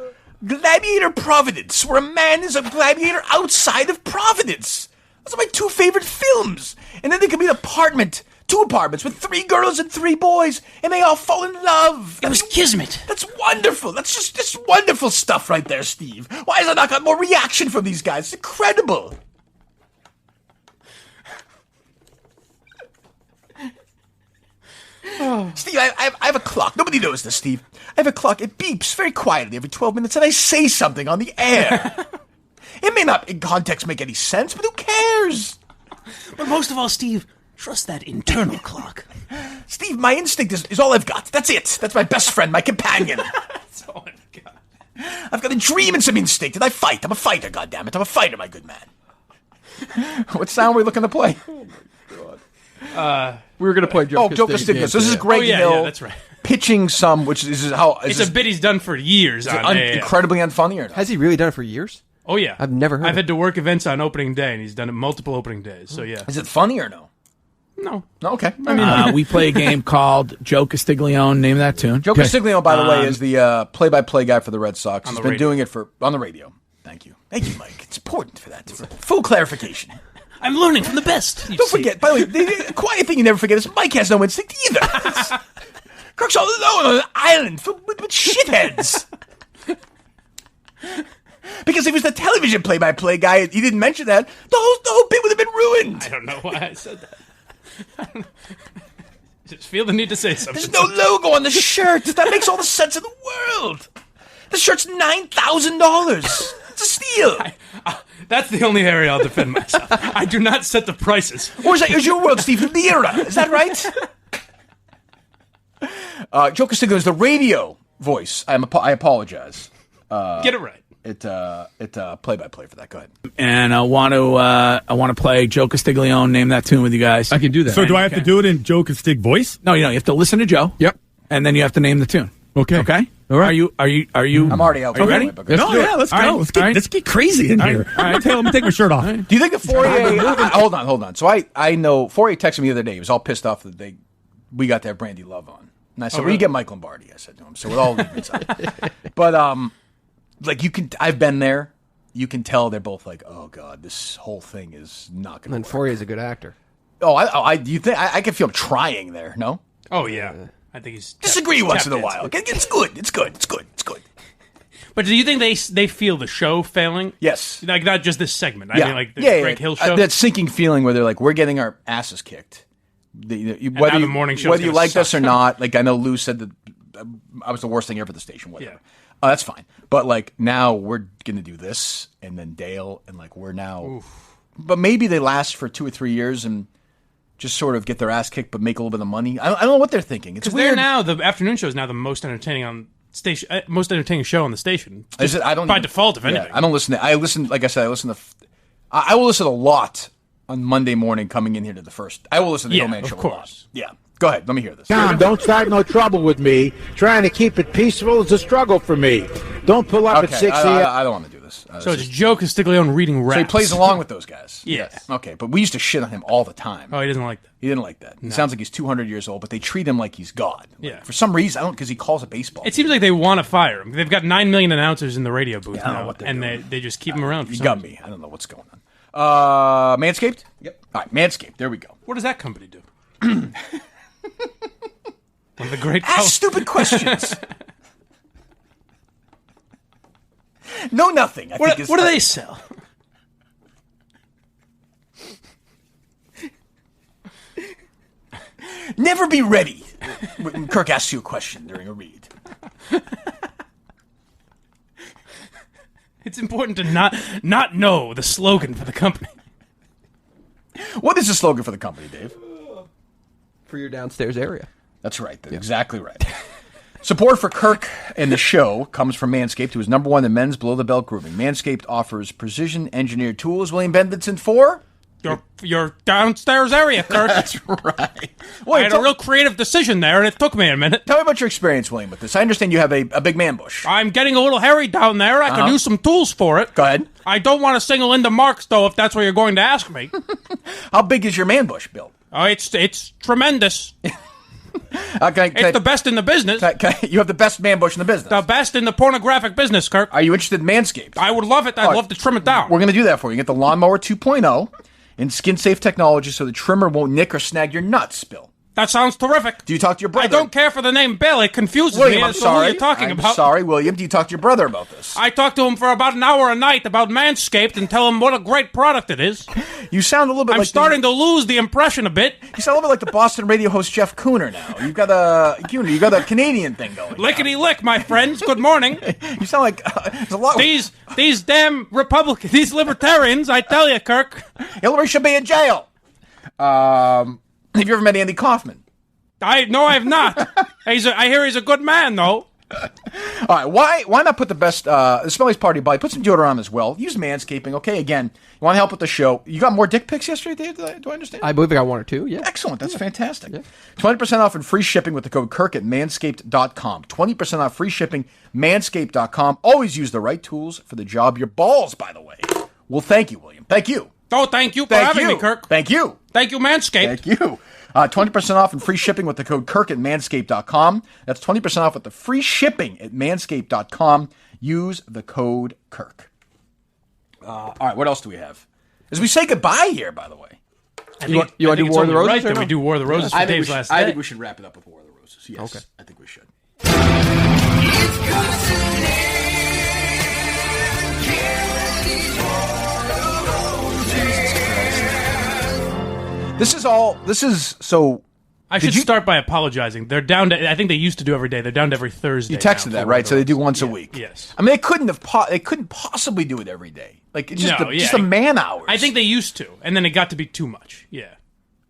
Gladiator Providence, where a man is a gladiator outside of Providence. Those are my two favorite films. And then there could be two apartments with 3 girls and 3 boys, and they all fall in love. It was kismet. That's wonderful. That's just wonderful stuff right there, Steve. Why has I not got more reaction from these guys? It's incredible. Steve, I have a clock. Nobody knows this, Steve. I have a clock. It beeps very quietly every 12 minutes, and I say something on the air. It may not, in context, make any sense, but who cares? But most of all, Steve, trust that internal clock. Steve, my instinct is all I've got. That's it. That's my best friend, my companion. That's all I've got. I've got a dream and some instinct, and I fight. I'm a fighter, goddammit. I'm a fighter, my good man. What sound were we looking to play? Oh, my God. We were going to play Joe Joe Castiglia. So this is Greg Hill. Yeah, that's right. Pitching some, which is how... It's a bit he's done for years. Incredibly unfunny or not? Has he really done it for years? Oh, yeah. I've never heard I've had to work events on opening day, and he's done it multiple opening days, so yeah. Is it funny or no? No. No, okay. I mean, we play a game called Joe Castiglione. Name that tune. Joe Castiglione, by the way, is the play-by-play guy for the Red Sox. He's been radio. doing it on the radio. Thank you. Thank you, Mike. It's important for that. Full clarification. I'm learning from the best. Don't forget, by the way, the quiet thing you never forget is Mike has no instinct either. Kirk's all alone on an island filled with shitheads. Because if he was the television play-by-play guy, he didn't mention that, the whole bit would have been ruined. I don't know why I said that. Just feel the need to say something. There's no logo on the shirt. That makes all the sense in the world. The shirt's $9,000. It's a steal. That's the only area I'll defend myself. I do not set the prices. Or is your world, Steve, Lira? Is that right? Joe Castiglione is the radio voice. I apologize. Get it right. play-by-play for that. Go ahead. And I want to play Joe Castiglione. Name that tune with you guys. I can do that. So do I have to do it in Joe Castig voice? No, you don't. You have to listen to Joe. Yep. And then you have to name the tune. Okay. Okay. All right. Are you? I'm already out. Are you ready? Let's go. Let's get crazy in here. All right. Let me take my shirt off. Do you think the Fourier... hold on. So I know Fourier texted me the other day. He was all pissed off that we got to have Brandy Love on. And I said, where do you get Mike Lombardi? I said to him. So with all leaving inside. But, like, I've been there. You can tell they're both like, oh, God, this whole thing is not going to work. And Fourier's a good actor. Do you think... I can feel him trying there, no? Oh, yeah. I think he's... Disagree once in a while. It's good. But do you think they feel the show failing? Yes. Like, not just this segment. I mean, like the Greg Hill show? That sinking feeling where they're like, we're getting our asses kicked. Whether the morning show's whether you gonna like suck. us or not, like I know Lou said that I was the worst thing ever at the station. Whatever. Yeah. That's fine. But like now we're gonna do this, and then Dale, and like we're now. Oof. But maybe they last for 2 or 3 years and just sort of get their ass kicked, but make a little bit of money. I don't know what they're thinking. It's weird. Now the afternoon show is now the most entertaining show on the station. Is it? I don't by default, if anything. I don't listen. I listen. Like I said, I listen to. I will listen a lot. On Monday morning, coming in here to the first, I will listen to the Hillman Show. Of course. Yeah, go ahead. Let me hear this. Tom, don't start no trouble with me. Trying to keep it peaceful is a struggle for me. Don't pull up at 6 a.m. I don't want to do this. So it's Joe Castiglione reading raps. So he plays along with those guys. Yeah. Okay, but we used to shit on him all the time. Oh, he doesn't like that. He didn't like that. He sounds like he's 200 years old, but they treat him like he's God. Yeah. For some reason, I don't because he calls it baseball. It seems like they want to fire him. They've got 9 million announcers in the radio booth I don't know now, what they're and doing. they just keep him around. You got me. I don't know what's going on. Manscaped? Yep. All right, Manscaped. There we go. What does that company do? One of the great... Ask stupid questions. No, nothing. What do they sell? Never be ready when Kirk asks you a question during a read. It's important to not know the slogan for the company. What is the slogan for the company, Dave? For your downstairs area. That's right. That's exactly right. Support for Kirk and the show comes from Manscaped, who is #1 in men's below-the-belt grooming. Manscaped offers precision-engineered tools. William Benditson for... Your downstairs area, Kirk. That's right. I had a real creative decision there, and it took me a minute. Tell me about your experience, William, with this. I understand you have a big man bush. I'm getting a little hairy down there. I could use some tools for it. Go ahead. I don't want to single into Marks, though, if that's what you're going to ask me. How big is your man bush, Bill? Oh, it's tremendous. It's the best in the business. You have the best man bush in the business. The best in the pornographic business, Kirk. Are you interested in Manscaped? I would love it. I'd love to trim it down. We're going to do that for you. You get the Lawnmower 2.0 and skin-safe technology so the trimmer won't nick or snag your nuts, Bill. That sounds terrific. Do you talk to your brother? I don't care for the name Bill. It confuses William, me I'm as to sorry. who you're talking about. Sorry, William. Do you talk to your brother about this? I talk to him for about an hour a night about Manscaped and tell him what a great product it is. You sound a little bit I'm like... starting to lose the impression a bit. You sound a little bit like the Boston radio host Jeff Cooner now. You've got a Canadian thing going. Lickety-lick, my friends. Good morning. You sound like... there's a lot... These damn Republicans, these libertarians, I tell you, Kirk. Hillary should be in jail. Have you ever met Andy Kaufman? No, I have not. I hear he's a good man, though. All right, why not put the best Smelly's Party Body? Put some deodorant on as well. Use Manscaping. Okay, again, you want to help with the show. You got more dick pics yesterday, Dave? Do I understand? I believe I got 1 or 2, yeah. Excellent. That's fantastic. Yeah. 20% off and free shipping with the code Kirk at manscaped.com. 20% off free shipping, manscaped.com. Always use the right tools for the job. Your balls, by the way. Well, thank you, William. Thank you. Oh, thank you for having me, Kirk. Thank you. Thank you, Manscaped. Thank you. 20% off and free shipping with the code Kirk at manscaped.com. That's 20% off with the free shipping at manscaped.com. Use the code Kirk. All right, what else do we have? As we say goodbye here, by the way. You want to do War of the Roses? Right that we do War of the Roses for Dave's last day. I think we should wrap it up with War of the Roses. Yes, okay. I think we should. I should start by apologizing. They're down to, I think they used to do every day. They're down to every Thursday. You texted that, right? So they do once a week. Yes. I mean, they couldn't possibly do it every day. Like, it's just the man hours. I think they used to, and then it got to be too much. Yeah.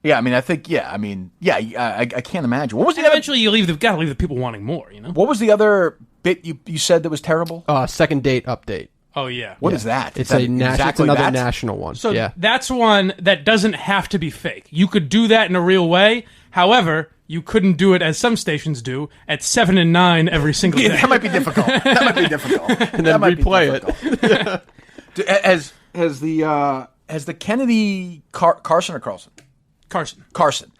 Yeah, I mean, I can't imagine. What was eventually you gotta leave the people wanting more, you know? What was the other bit you said that was terrible? Second date update. Oh, yeah. What is that? It's Is that it's exactly another that? national one. So yeah. that's one that doesn't have to be fake. You could do that in a real way. However, you couldn't do it, as some stations do, at 7 and 9 every single day. Yeah, that might be difficult. And then replay it. Has the Kennedy Carson or Carlson? Carson.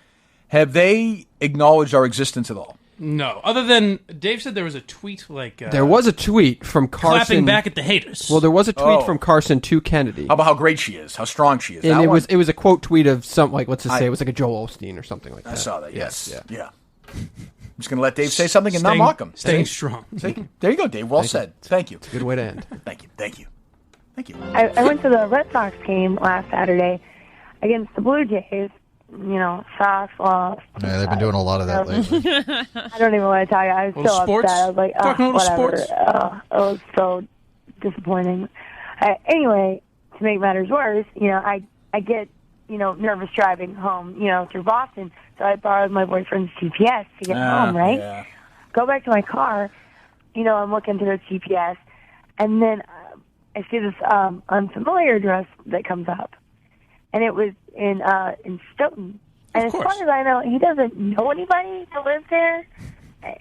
Have they acknowledged our existence at all? No. Other than Dave said there was a tweet like... there was a tweet from Carson... clapping back at the haters. Well, there was a tweet from Carson to Kennedy. How about how great she is, how strong she is. And that it was a quote tweet of something like, let's just say it was like a Joel Osteen or something like that. I saw that, yes. Yeah. I'm just going to let Dave say something and not mock him. Staying strong. See? There you go, Dave. Well said. Thank you. It's a good way to end. Thank you. I went to the Red Sox game last Saturday against the Blue Jays. You know, Sox lost. Yeah, they've been doing a lot of that lately. I don't even want to tell you. I was so sports? upset. I was like, Talking whatever. sports? It was so disappointing. Anyway, to make matters worse, you know, I get, you know, nervous driving home, you know, through Boston. So I borrowed my boyfriend's GPS to get home, right? Yeah. Go back to my car. You know, I'm looking through the GPS, and then I see this unfamiliar address that comes up. And it was in Stoughton. And as far as I know, he doesn't know anybody that lives there.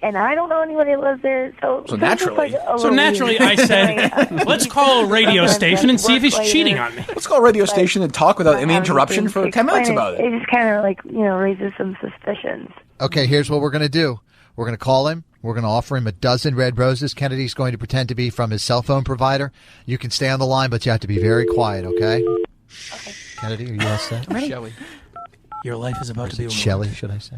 And I don't know anybody that lives there. So naturally, I said, let's call a radio station and see if he's cheating on me. Let's call a radio station and talk without any interruption for 10 minutes about it. It just kind of like, you know, raises some suspicions. Okay, here's what we're going to do. We're going to call him. We're going to offer him a dozen red roses. Kennedy's going to pretend to be from his cell phone provider. You can stay on the line, but you have to be very quiet, okay? Kennedy, are you all set? Shelley. Your life is about to be over. Shelley, should I say?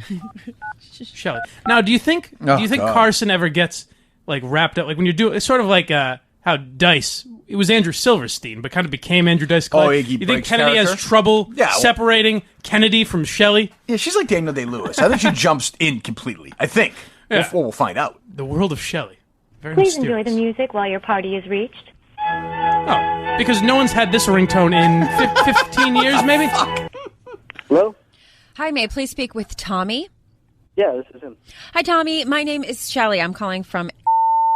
Shelley. Now, do you think Carson ever gets like wrapped up like when you do? It's sort of like how Dice. It was Andrew Silverstein, but kind of became Andrew Dice Clay. You think Kennedy has trouble separating Kennedy from Shelley? Yeah, she's like Daniel Day-Lewis. I think she jumps in completely. I think. Yeah. We'll find out. The world of Shelley. Very Please mysterious. enjoy the music while your party is reached. Oh, because no one's had this ringtone in 15 years, maybe? Hello? Hi, may I please speak with Tommy? Yeah, this is him. Hi, Tommy. My name is Shelley. I'm calling from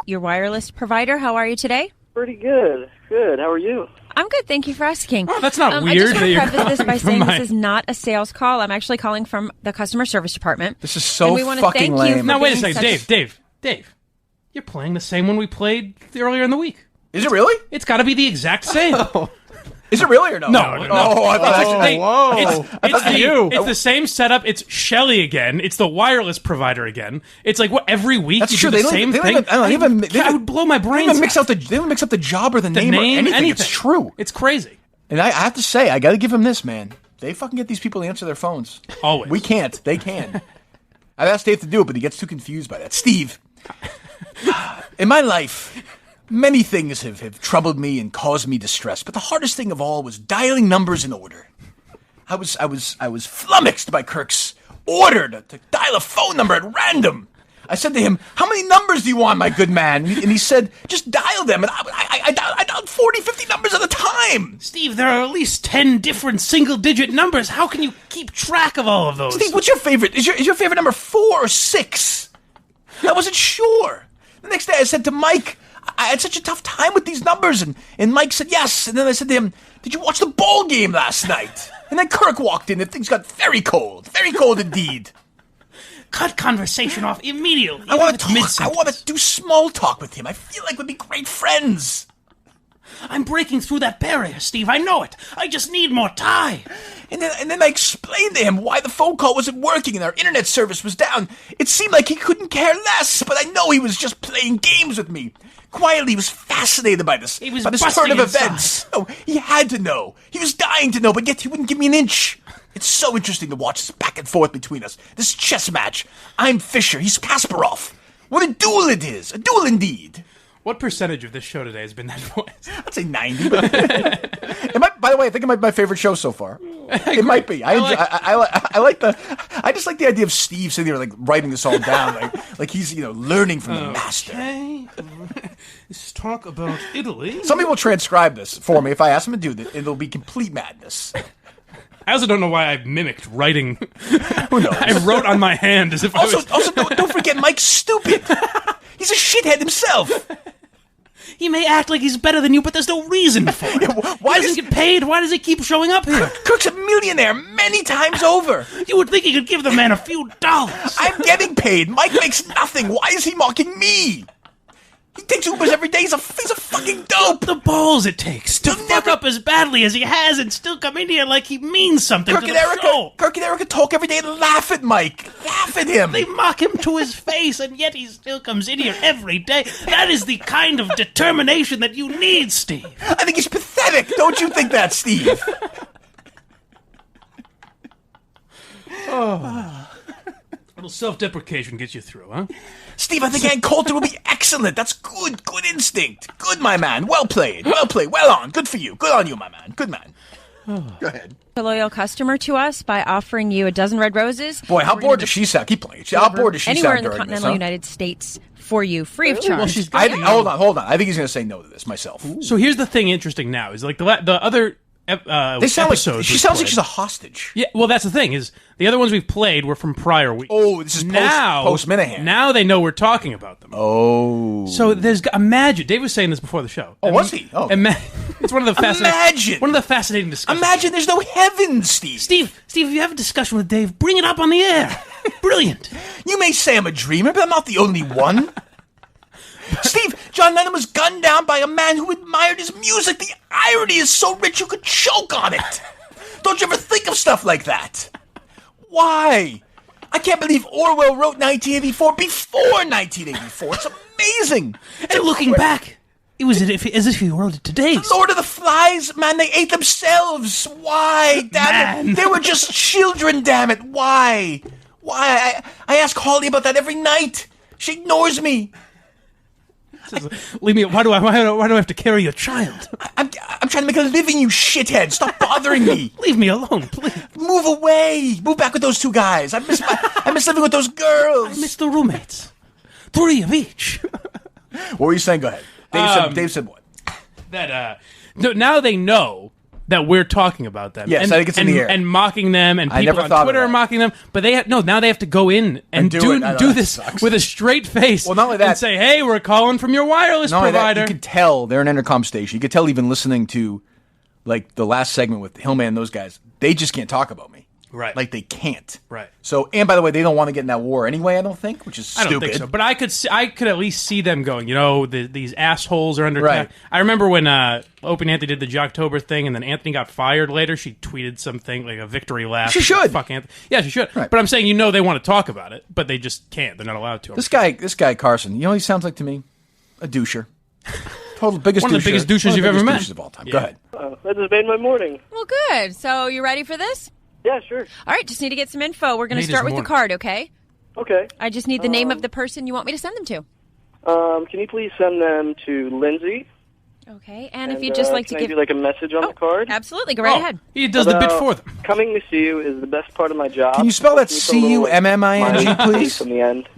your wireless provider. How are you today? Pretty good. Good. How are you? I'm good. Thank you for asking. Oh, that's not I weird just that want to you're preface this by calling saying from this is not a sales call. I'm actually calling from the customer service department. This is so and we want to fucking thank lame. You for Now, wait a being second. such- Dave. You're playing the same one we played earlier in the week. Is it really? It's got to be the exact same. Is it really or no? No. Oh, I thought It's the same setup. It's Shelley again. It's the wireless provider again. It's like what every week That's you true. do They the don't same even- thing. I would blow my They brains don't mix out. out the. They don't mix up the job or the The name or name, anything. It's anything. true. It's crazy. And I have to say, I got to give him this, man. They fucking get these people to answer their phones. Always. We can't. They can. I've asked Dave to do it, but he gets too confused by that. Steve, in my life, many things have troubled me and caused me distress, but the hardest thing of all was dialing numbers in order. I was flummoxed by Kirk's order to dial a phone number at random. I said to him, "How many numbers do you want, my good man?" And he said, "Just dial them." And I dialed 40, 50 numbers at a time. Steve, there are at least 10 different single-digit numbers. How can you keep track of all of those? Steve, what's your favorite? Is your favorite number 4 or 6? I wasn't sure. The next day I said to Mike, I had such a tough time with these numbers. And Mike said yes. And then I said to him, "Did you watch the ball game last night?" And then Kirk walked in and things got very cold indeed. Cut conversation off immediately. I want to talk. I want to do small talk with him. I feel like we'd be great friends. I'm breaking through that barrier, Steve. I know it. I just need more time. And then I explained to him why the phone call wasn't working and our internet service was down. It seemed like he couldn't care less, but I know he was just playing games with me. Quietly, he was fascinated by this turn of events. Oh, he had to know. He was dying to know, but yet he wouldn't give me an inch. It's so interesting to watch this back and forth between us. This chess match. I'm Fisher. He's Kasparov. What a duel it is. A duel indeed. What percentage of this show today has been that voice? I'd say 90. By the way, I think it might be my favorite show so far. It might be. I just like the idea of Steve sitting there like writing this all down, like he's learning from the master. Okay, let's talk about Italy. Somebody will transcribe this for me if I ask him to do this. It'll be complete madness. I also don't know why I mimicked writing. Who knows? I wrote on my hand as if I was... Also, don't forget Mike's stupid. He's a shithead himself. He may act like he's better than you, but there's no reason for it. Why doesn't he get paid? Why does he keep showing up here? Kirk's a millionaire many times over. You would think he could give the man a few dollars. I'm getting paid. Mike makes nothing. Why is he mocking me? He takes Ubers every day. He's a fucking dope. The balls it takes to fuck up as badly as he has and still come in here like he means something to the show. Kirk and Erica talk every day and laugh at Mike. Laugh at him. They mock him to his face, and yet he still comes in here every day. That is the kind of determination that you need, Steve. I think he's pathetic. Don't you think that, Steve? A little self-deprecation gets you through, huh? Steve, I think Ann Coulter will be excellent. That's good. Good instinct. Good, my man. Well played. Well played. Well on. Good for you. Good on you, my man. Good man. Go ahead. A loyal customer to us by offering you a dozen red roses. Boy, how bored does she sound? Keep playing. How bored does she anywhere sound in the during continental this, United States for you, free of charge. Hold on. I think he's going to say no to this myself. So here's the thing interesting now is like the other they sound episodes she sounds like she's a hostage. Yeah, well, that's the thing is the other ones we've played were from prior weeks. Oh, this is post Minihane. Now they know we're talking about them. Oh, so imagine Dave was saying this before the show. Oh, was he? Oh, it's one of the fascinating discussions. Imagine there's no heaven, Steve. Steve, if you have a discussion with Dave, bring it up on the air. Brilliant. You may say I'm a dreamer, but I'm not the only one. Steve, John Lennon was gunned down by a man who admired his music. The irony is so rich you could choke on it. Don't you ever think of stuff like that? Why? I can't believe Orwell wrote 1984 before 1984. It's amazing. And looking back, it was as if he wrote it today. The Lord of the Flies, man, they ate themselves. Why? Damn it. They were just children, damn it. Why? I ask Holly about that every night. She ignores me. Leave me. Why do I have to carry your child? I'm trying to make a living, you shithead. Stop bothering me. Leave me alone, please. Move away. Move back with those two guys. I miss living with those girls. I miss the roommates. 3 of each. What were you saying? Go ahead. Dave said what? That now they know that we're talking about them. Yes, I think it's in the air. And mocking them, and people on Twitter are mocking them. But now they have to go in and do this with a straight face. Well, not only that, and say, "Hey, we're calling from your wireless provider." You can tell they're an intercom station. You could tell even listening to like the last segment with Hillman and those guys. They just can't talk about me. Right. Like they can't. Right. So, and by the way, they don't want to get in that war anyway, I don't think, which is stupid. I don't think so. But I could at least see them going, these assholes are under attack. I remember when Opie and Anthony did the Jocktober thing, and then Anthony got fired later. She tweeted something, like a victory laugh. She should. Fuck Anthony. Yeah, she should. Right. But I'm saying, they want to talk about it, but they just can't. They're not allowed to. This guy Carson, he sounds like to me a doucher. Total biggest One of the biggest douchers you've ever met. Douches of all time. Yeah. Go ahead. That just made my morning. Well, good. So you ready for this? Yeah, sure. All right, just need to get some info. We're going to start with the card, okay? Okay. I just need the name of the person you want me to send them to. Can you please send them to Lindsay? Okay, and if you'd just like to give... Can I do like a message on the card? Absolutely, go right ahead. He does the bit for them. Coming to see you is the best part of my job. Can you spell that C-U-M-M-I-N-G, please? From the end.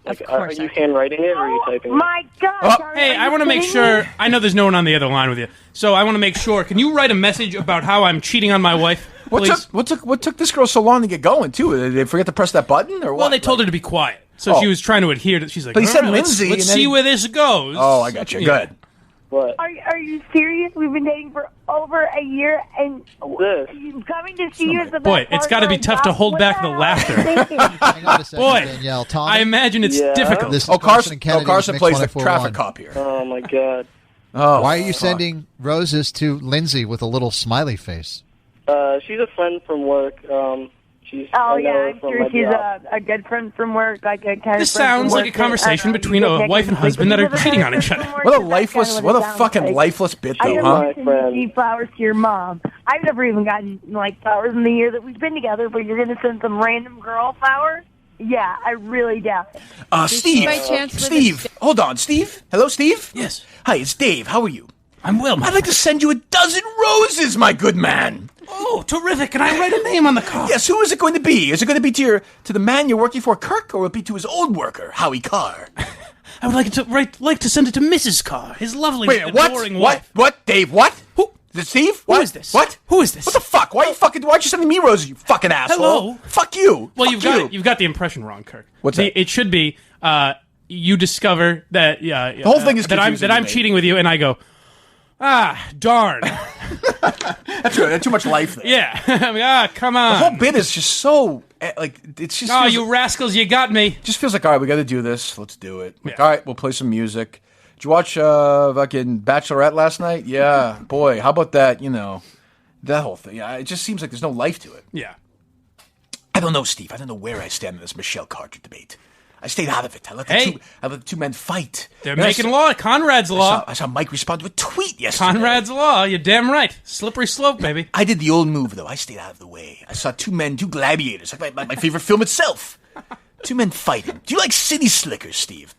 Of course. Are you handwriting it or are you typing it? My God! Hey, I want to make sure... I know there's no one on the other line with you, so I want to make sure. Can you write a message about how I'm cheating on my wife, please? What took this girl so long to get going, too? Did they forget to press that button, or what? Well, they told her to be quiet, so she was trying to adhere to... She's like, but he said right, Lindsay, let's see where this goes. Oh, I got you. Good. What? Are you serious? We've been dating for over a year, and coming to see you is the best Boy, it's got to be tough to hold back the laughter. Hang on a second, Boy, Danielle. Tommy? I imagine it's difficult. This is Carson plays the 104.1. traffic cop here. Oh, my God. Oh, why are you sending roses to Lindsay with a little smiley face? She's a friend from work. I'm sure she's a good friend from work. Like a kind this sounds like a conversation between a wife and husband that are cheating on each other. What a fucking lifeless bit, though, huh? I never sent flowers to your mom. I've never even gotten flowers in the year that we've been together. But you're going to send some random girl flowers? Yeah, I really doubt it. Steve, hold on, Steve. Hello, Steve. Yes. Hi, it's Dave. How are you? I'm well. I'd like to send you a dozen roses, my good man. Oh, terrific. Can I write a name on the card? Yes, who is it going to be? Is it going to be to the man you're working for, Kirk, or will it be to his old worker, Howie Carr? I would like to send it to Mrs. Carr, his lovely, adoring wife. What? Dave, what? Who? Is it Steve? Who is this? What? Who is this? What the fuck? Why are you sending me roses, you fucking asshole? Hello? Fuck you. Well, Fuck you've got the impression wrong, Kirk. What's that? It should be, you discover that The whole thing is that I'm confusing to me. cheating with you, and I go, darn. That's right. There's too much life there. Yeah. I mean, come on. The whole bit is just so it's just. Oh, feels you rascals, you got me. Just feels like, all right, we got to do this. Let's do it. Like, all right, we'll play some music. Did you watch fucking Bachelorette last night? Yeah, boy, how about that? That whole thing. Yeah, it just seems like there's no life to it. Yeah. I don't know, Steve. I don't know where I stand in this Michelle Carter debate. I stayed out of it. I let the two men fight. They're making law. Conrad's law. I saw Mike respond to a tweet yesterday. Conrad's law. You're damn right. Slippery slope, baby. I did the old move, though. I stayed out of the way. I saw two gladiators, like my favorite film itself. Two men fighting. Do you like city slickers, Steve?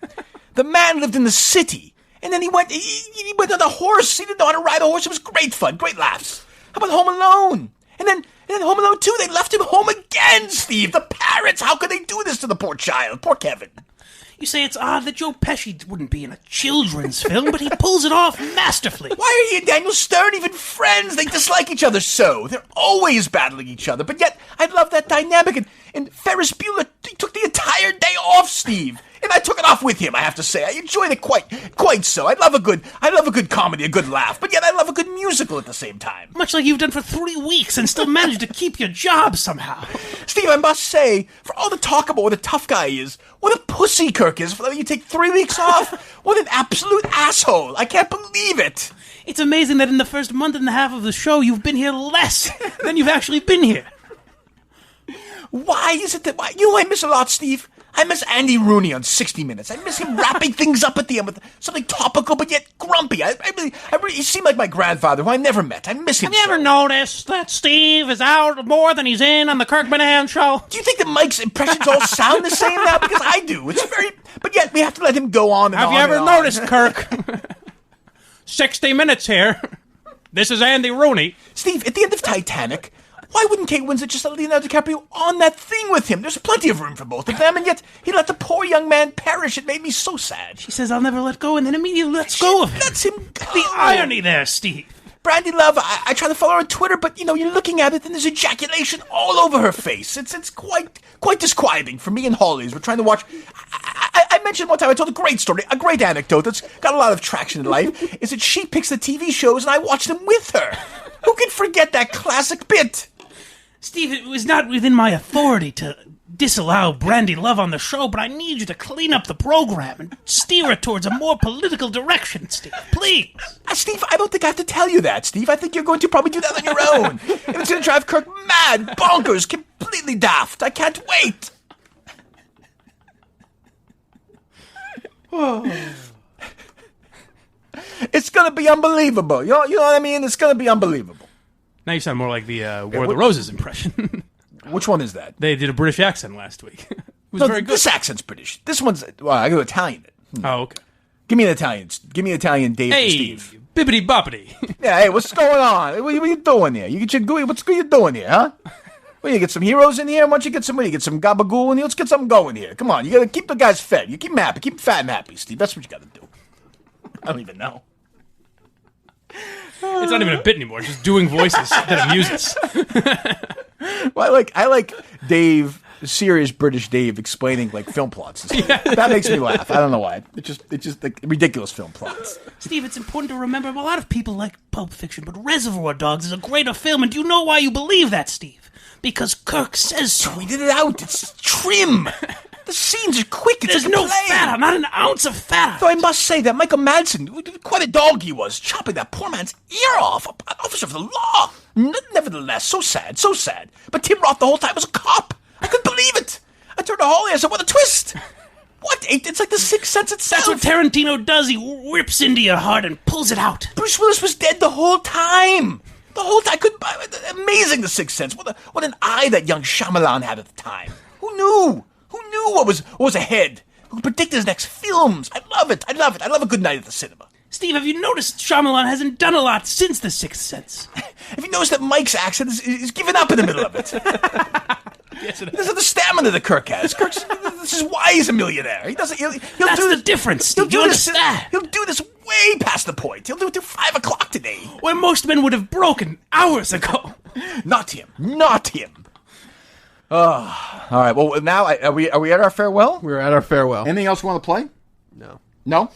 The man lived in the city, and then he went on a horse. He didn't know how to ride a horse. It was great fun, great laughs. How about Home Alone? And then Home Alone 2, they left him home again, Steve. The parents, how could they do this to the poor child? Poor Kevin. You say it's odd that Joe Pesci wouldn't be in a children's film, but he pulls it off masterfully. Why are he and Daniel Stern even friends? They dislike each other so. They're always battling each other, but yet I love that dynamic. And Ferris Bueller, he took the entire day off, Steve. And I took it off with him, I have to say. I enjoyed it quite so. I love a good comedy, a good laugh, but yet I love a good musical at the same time. Much like you've done for 3 weeks and still managed to keep your job somehow. Steve, I must say, for all the talk about what a tough guy is, what a pussy Kirk is for letting you take 3 weeks off. What an absolute asshole. I can't believe it. It's amazing that in the first month and a half of the show, you've been here less than you've actually been here. Why is it that... You know who I miss a lot, Steve? I miss Andy Rooney on 60 Minutes. I miss him wrapping things up at the end with something topical but yet grumpy. I really, he seemed like my grandfather, who I never met. I miss him. Have you ever noticed that Steve is out more than he's in on the Kirk Minihane show? Do you think that Mike's impressions all sound the same now? Because I do. It's very... But yet we have to let him go on and Have on you ever and noticed, on. Kirk? 60 Minutes here. This is Andy Rooney. Steve, at the end of Titanic... Why wouldn't Kate Winslet just let Leonardo DiCaprio on that thing with him? There's plenty of room for both of them, and yet he let the poor young man perish. It made me so sad. She says, I'll never let go, and then immediately lets go of him. Lets him go. The irony there, Steve. Brandy Love, I try to follow her on Twitter, but, you're looking at it, and there's ejaculation all over her face. It's quite disquieting for me and Holly as we're trying to watch... I mentioned one time, I told a great story, a great anecdote that's got a lot of traction in life, is that she picks the TV shows, and I watch them with her. Who can forget that classic bit? Steve, it was not within my authority to disallow Brandy Love on the show, but I need you to clean up the program and steer it towards a more political direction, Steve. Please. Steve, I don't think I have to tell you that, Steve. I think you're going to probably do that on your own. And it's going to drive Kirk mad, bonkers, completely daft. I can't wait. It's going to be unbelievable. You know what I mean? It's going to be unbelievable. Now you sound more like the War of the Roses impression. Which one is that? They did a British accent last week. It was very good. This accent's British. This one's... Well, I go Italian. Oh, okay. Give me an Italian Dave to Steve. Bibbidi boppity. Yeah, hey, what's going on? What are you doing here? What's you doing here, huh? Well, you get some heroes in here? Why don't you get some gabagool in here? Let's get something going here. Come on, you gotta keep the guys fed. You keep them happy. Keep them fat and happy, Steve. That's what you gotta do. I don't even know. It's not even a bit anymore. It's just doing voices that amuse us. Well, I like Dave, serious British Dave, explaining like film plots and stuff. Yeah. That makes me laugh. I don't know why. It's just like ridiculous film plots. Steve, it's important to remember a lot of people like Pulp Fiction, but Reservoir Dogs is a greater film, and do you know why you believe that, Steve? Because Kirk says so. Tweeted it out. It's trim. The scenes are quick. It's There's like a no play. fat, not an ounce of fat. Though I must say that Michael Madsen, quite a dog he was, chopping that poor man's ear off. An officer of the law. Nevertheless, so sad, so sad. But Tim Roth the whole time was a cop. I couldn't believe it. I turned to Holly and I said, what a twist. What? It's like the Sixth Sense itself. That's what Tarantino does. He rips into your heart and pulls it out. Bruce Willis was dead the whole time. The whole time. Amazing, the Sixth Sense. What an eye that young Shyamalan had at the time. Who knew? Who knew what was ahead? Who could predict his next films? I love it. I love a good night at the cinema. Steve, have you noticed Shyamalan hasn't done a lot since The Sixth Sense? Have you noticed that Mike's accent is given up in the middle of it? Yes, it he doesn't have the stamina that Kirk has. This is why he's a millionaire. He doesn't. He'll That's do the difference, Steve. You understand? He'll do this way past the point. He'll do it till 5 o'clock today. Where most men would have broken hours ago. Not him. Not him. Oh, all right. Well, now are we at our farewell? We're at our farewell. Anything else you want to play? No. No?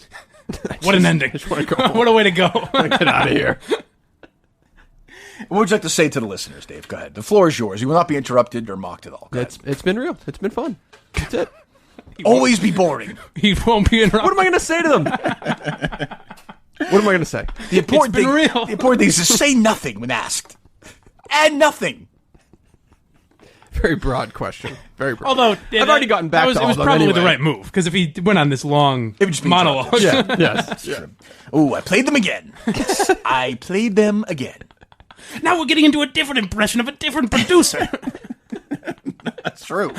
What an ending. What a way to go. Get out of here. What would you like to say to the listeners, Dave? Go ahead. The floor is yours. You will not be interrupted or mocked at all. It's been real. It's been fun. That's it. Always be boring. He won't be interrupted. What am I going to say to them? What am I going to say? The important It's been thing, real. The important thing is to say nothing when asked. Add nothing. Very broad question. Very broad. Although I've already gotten back to all it was of them probably anyway. the right move, because if he went on this long monologue. Yes. Ooh, I played them again. I played them again. Now we're getting into a different impression of a different producer. That's true.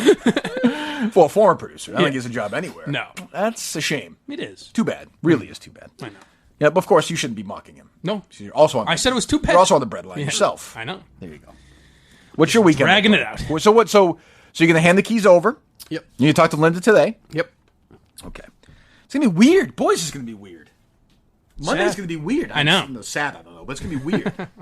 For a former producer. I don't think he has a job anywhere. No. That's a shame. It is. Too bad. Really is too bad. I know. Yeah, but of course you shouldn't be mocking him. No. You're also on I said it was too bad. You're also on the breadline yourself. I know. There you go. What's your weekend? Dragging it out. So what? So you're going to hand the keys over. Yep. You need to talk to Linda today. Yep. Okay. It's going to be weird. Boys, it's going to be weird. Monday's Sad. going to be weird. I know. Sad, I don't know, but it's going to be weird. It's going to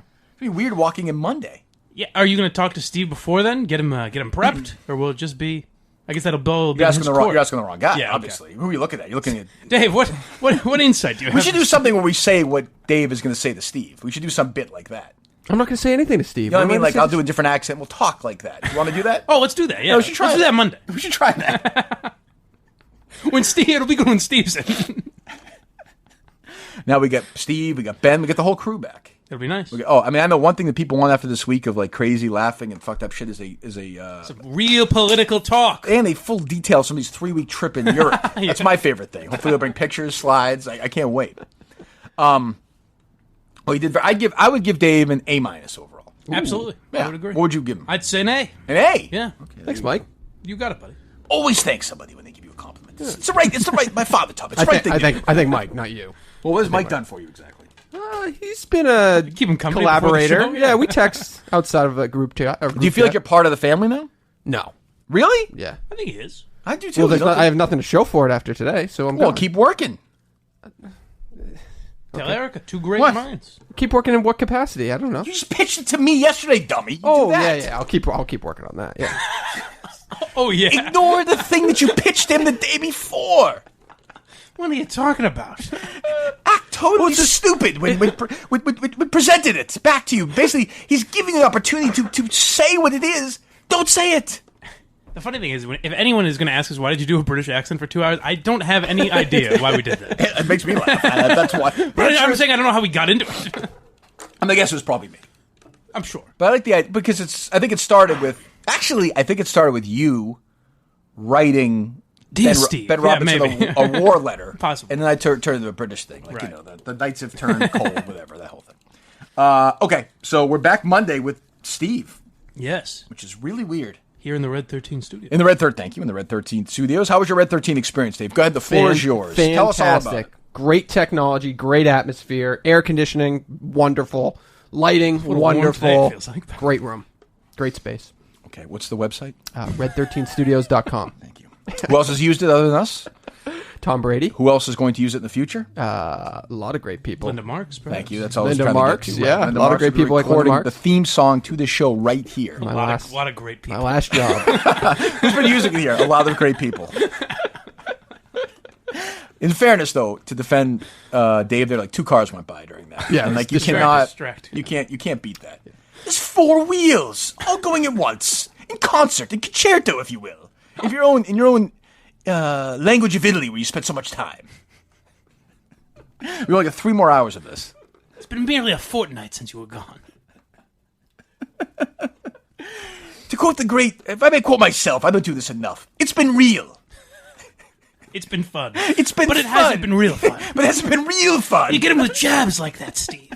be weird walking in Monday. Yeah. Are you going to talk to Steve before then? Get him prepped, or will it just be? I guess that'll build. You're asking the wrong guy. Yeah, okay. Obviously. Who are you looking at? You're looking at Dave. What insight do you have? We should do something where we say what Dave is going to say to Steve. We should do some bit like that. I'm not going to say anything to Steve. You know what I mean? Like, I'll do a different accent. We'll talk like that. You want to do that? Oh, let's do that. Yeah, No, we should try let's do that Monday. We should try that. It'll be good when Steve's in. Now we got Steve, we got Ben, we got the whole crew back. It'll be nice. I mean, I know one thing that people want after this week of like crazy laughing and fucked up shit is Some real political talk. And a full detail of somebody's 3-week trip in Europe. That's my favorite thing. Hopefully they'll bring pictures, slides. I can't wait. He did. I would give Dave an A- overall. Ooh. Absolutely. Yeah. I would agree. What would you give him? I'd say an A. An A? Yeah. Okay, Thanks, Mike. You got it, buddy. Always thank somebody when they give you a compliment. It's the right. My father taught me. It's the right thing. I think Mike, not you. Well, what has Mike done for you exactly? He's been a Keep him company collaborator. before the show? Yeah, we text outside of a group chat. Do you feel like you're part of the family now? No. Really? Yeah. I think he is. I do too. Well, I have nothing to show for it after today, so I'm Well, going. keep working. Tell Erica, two great What? minds. Keep working in what capacity? I don't know. You just pitched it to me yesterday, dummy. You Oh do that. yeah. I'll keep working on that. Yeah. Oh, yeah. Ignore the thing that you pitched him the day before. What are you talking about? Act totally stupid when presented it back to you. Basically, he's giving you an opportunity to say what it is. Don't say it. The funny thing is, if anyone is going to ask us, why did you do a British accent for 2 hours? I don't have any idea why we did that. It makes me laugh. That's why. But I'm saying I don't know how we got into it. I'm gonna guess it was probably me. I'm sure. But I like the idea because I think it started with you writing Dear Steve. Ben Yeah, Robinson maybe. a war letter. Possibly. And then I turned it into a British thing. Like, Right. the Knights have turned cold, whatever, that whole thing. Okay, so we're back Monday with Steve. Yes. Which is really weird. Here in the Red 13 studio. In the Red 13, thank you, in the Red 13 studios. How was your Red 13 experience, Dave? Go ahead, the floor is yours. Fantastic. Tell us all about it. Great technology, great atmosphere, air conditioning, wonderful. Lighting, What a warm wonderful. day it feels like. Great room. Great space. Okay, what's the website? Red13studios.com. Thank you. Who else has used it other than us? Tom Brady. Who else is going to use it in the future? A lot of great people. Linda Marks, perhaps. Thank you. That's all I was Linda trying Marks, to get to. yeah. Linda A lot of Marks great will be people like Linda recording Marks. the theme song to the show right here. A lot of great people. My last job. Who's been using it here? A lot of great people. In fairness, though, to defend Dave, there like 2 cars went by during that. Yeah, and like you distracting. you can't beat that. There's 4 wheels, all going at once, in concert, in concerto, if you will, in your own language of Italy, where you spent so much time. We only got 3 more hours of this. It's been merely a fortnight since you were gone. To quote the great, if I may quote myself, I don't do this enough. It's been real. It's been fun. It's been But it fun. hasn't been real fun. But it hasn't been real fun. You get him with jabs like that, Steve.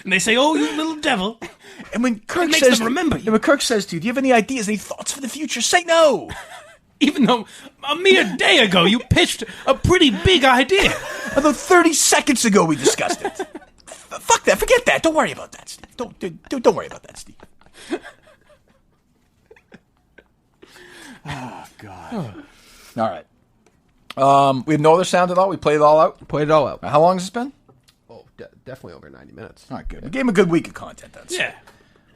And they say, "Oh, you little devil." And when Kirk makes says them remember you. And when Kirk says to you, "Do you have any ideas, any thoughts for the future?" Say no. Even though a mere day ago you pitched a pretty big idea. Although 30 seconds ago we discussed it. Fuck that. Forget that. Don't worry about that, Steve. Don't worry about that, Steve. Oh, God. All right. We have no other sound at all? We played it all out? Played it all out. How long has this been? Oh, definitely over 90 minutes. All right, good. We gave him a good week of content. That's Yeah.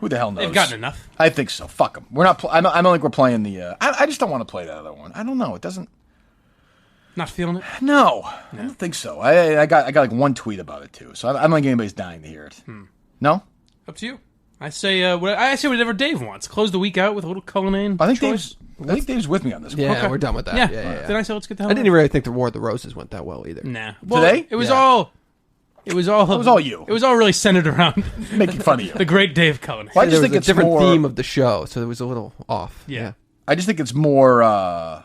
Who the hell knows? They've gotten enough. I think so. Fuck them. We're not. I don't think we're playing the. I just don't want to play that other one. I don't know. It doesn't. Not feeling it? No, I don't think so. I got like one tweet about it too, so I don't think anybody's dying to hear it. No? Up to you. I say whatever Dave wants. Close the week out with a little Cullinane. I think Dave's with me on this one. Yeah, we're done with that. Yeah. Then I say let's get the hell I didn't really think the War of the Roses went that well either. Nah. Well, Today? It was all you. It was all really centered around making fun of you. The great Dave Cullinane. Well, I just there think was it's a different more theme of the show, so it was a little off. Yeah. I just think it's more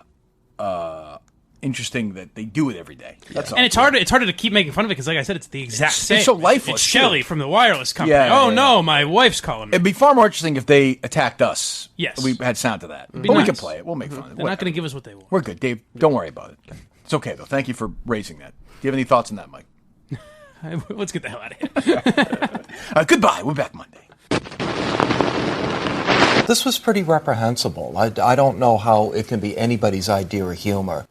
interesting that they do it every day. That's all. And it's harder to keep making fun of it because, like I said, it's the exact same. It's so lifeless. It's Shelley from the wireless company. Yeah, no, my wife's calling me. It'd be far more interesting if they attacked us. Yes. We had sound to that. But nice. we can play it. We'll make fun of it. They're not going to give us what they want. We're good. Dave, don't worry about it. It's okay, though. Thank you for raising that. Do you have any thoughts on that, Mike? Let's get the hell out of here. Goodbye. We're back Monday. This was pretty reprehensible. I don't know how it can be anybody's idea of humor.